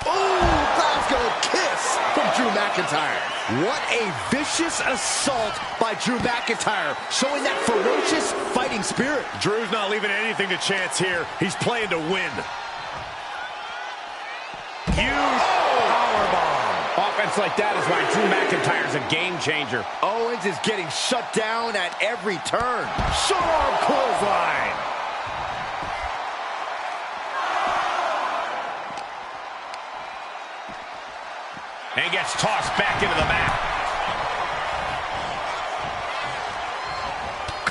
Ooh, Glasgow kiss from Drew McIntyre. What a vicious assault by Drew McIntyre, showing that ferocious fighting spirit.
Drew's not leaving anything to chance here. He's playing to win. Huge powerbomb.
Offense like that is why Drew McIntyre's a game changer.
Owens is getting shut down at every turn. Short arm clothesline.
And gets tossed back into the mat.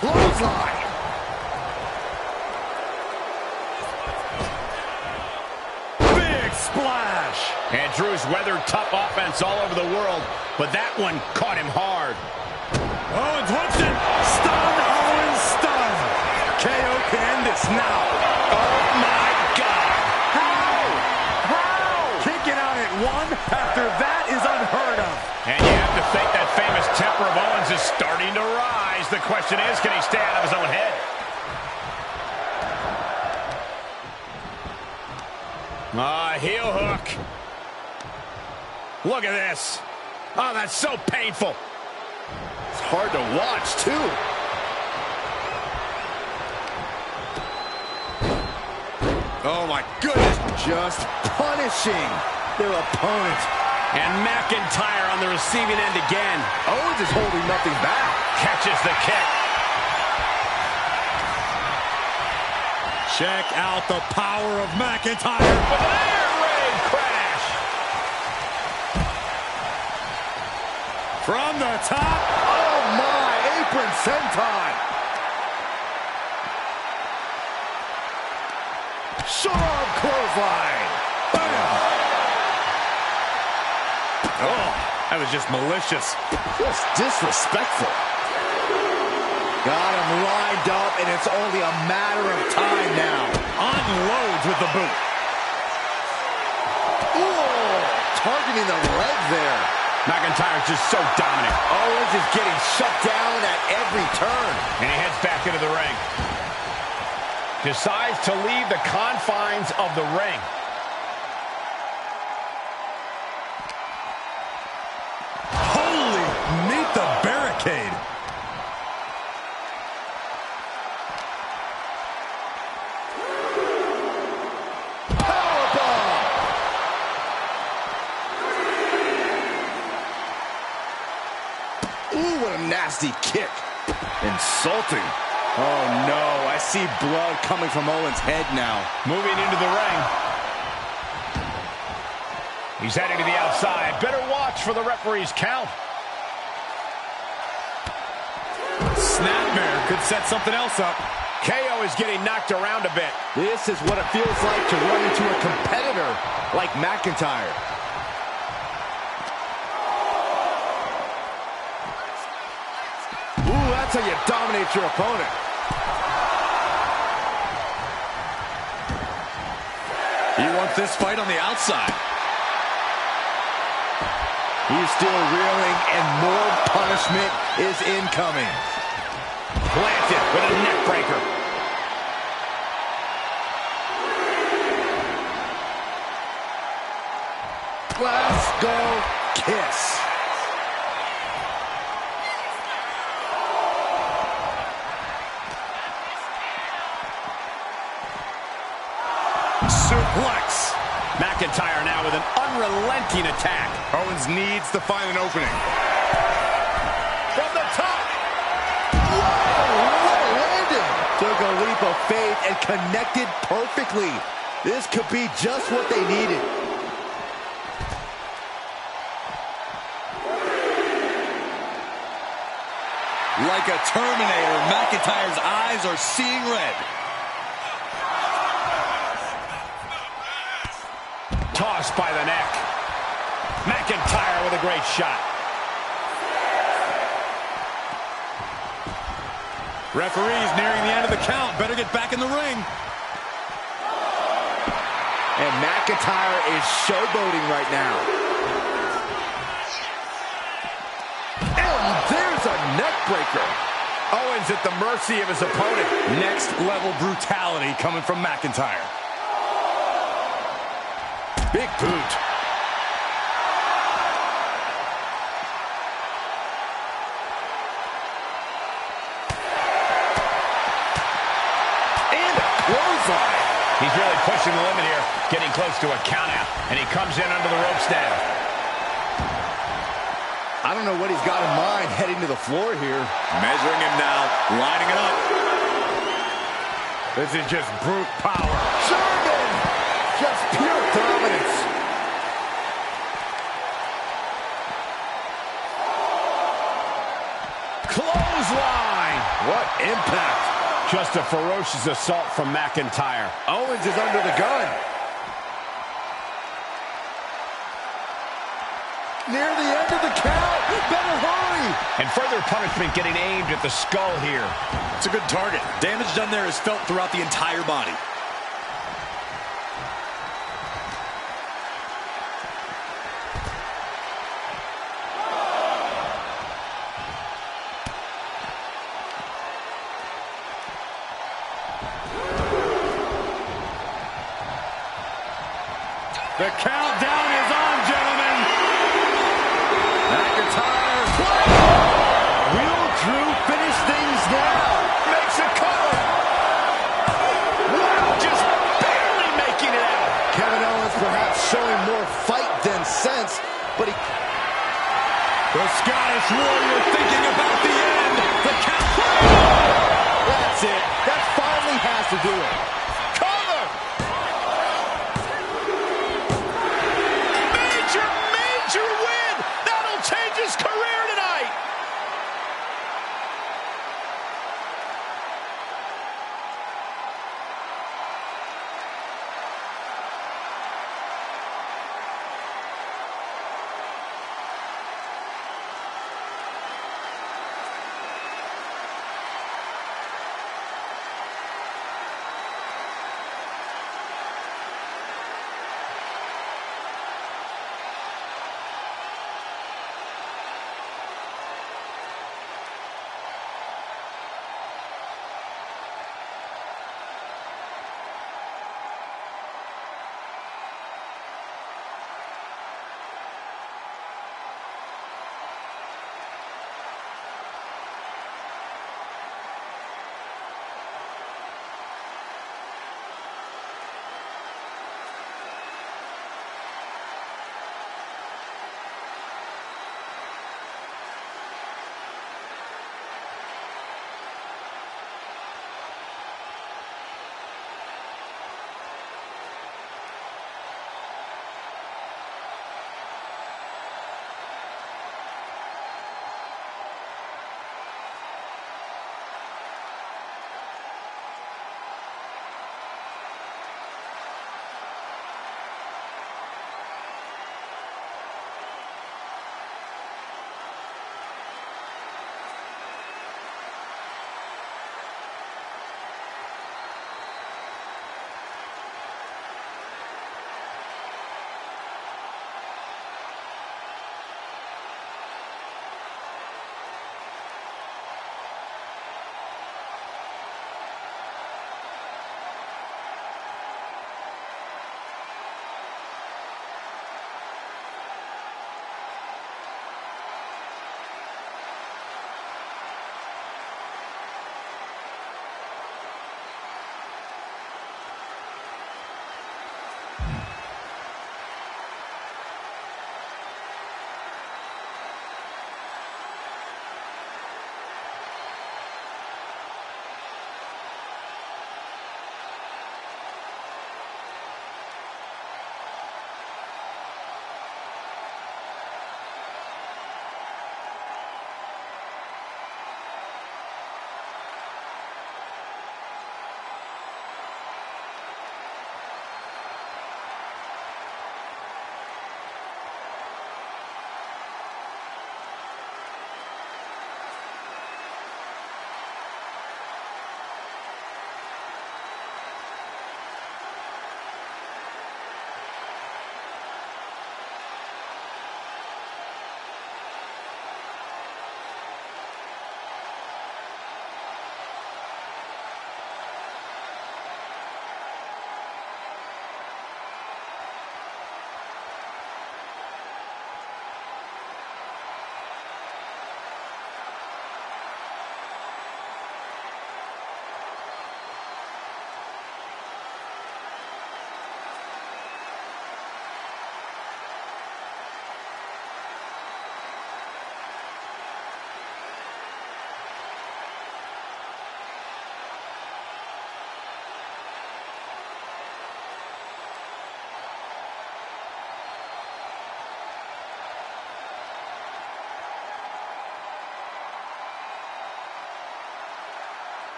Clothesline.
Big splash.
And Drew's weathered tough offense all over the world, but that one caught him hard.
Owens hooks it. Stun. Owens stun. KO can end this now.
Oh, my God.
How? Kicking out at 1 after that is unheard of.
And you have to think that famous temper of Owens is starting to rise. The question is, can he stay out of his own head? Heel hook. Look at this. Oh, that's so painful.
It's hard to watch, too. Oh, my goodness. Just punishing their opponent.
And McIntyre on the receiving end again.
Owens is holding nothing back.
Catches the kick.
Check out the power of McIntyre.
With an Iron Ring crash.
From the top.
Oh, my. Apron senton. Short arm clothesline. Bam.
Oh, that was just malicious.
Just disrespectful. Got him lined up, and it's only a matter of time now.
Unloads with the boot.
Ooh, targeting the leg there.
McIntyre's just so dominant.
Owens is getting shut down at every turn.
And he heads back into the ring. Decides to leave the confines of the ring.
Holy, meet the barricade.
Ooh, what a nasty kick. Insulting. Oh, no. I see blood coming from Owens' head now.
Moving into the ring. He's heading to the outside. Better watch for the referee's count.
Snapmare could set something else up.
KO is getting knocked around a bit.
This is what it feels like to run into a competitor like McIntyre. Ooh, That's how you dominate your opponent.
He wants this fight on the outside.
He's still reeling, and more punishment is incoming.
Planted with a neck breaker.
Glasgow kiss.
Suplex. McIntyre now with an unrelenting attack.
Owens needs to find an opening.
From the top.
Whoa, landed. Took a leap of faith and connected perfectly. This could be just what they needed.
Like a Terminator, McIntyre's eyes are seeing red.
Tossed by the neck. McIntyre with a great shot.
Referee's nearing the end of the count. Better get back in the ring.
And McIntyre is showboating right now. And there's a neck breaker.
Owens at the mercy of his opponent.
Next level brutality coming from McIntyre.
Big boot. And a clothesline.
He's really pushing the limit here, getting close to a countout, and he comes in under the ropes now.
I don't know what he's got in mind heading to the floor here.
Measuring him now, lining it up.
This is just brute power.
German! Just pure dominance.
Clothesline!
What impact.
Just a ferocious assault from McIntyre.
Owens is under the gun. Near the end of the count. Better hurry.
And further punishment getting aimed at the skull here.
It's a good target. Damage done there is felt throughout the entire body. The countdown is on, gentlemen.
McIntyre. Will Drew finish things now?
Makes a cover. Wow, just barely making it out.
Kevin Owens perhaps showing more fight than sense, but he...
The Scottish Warrior thinking about the end. The count.
That's it. That finally has to do it.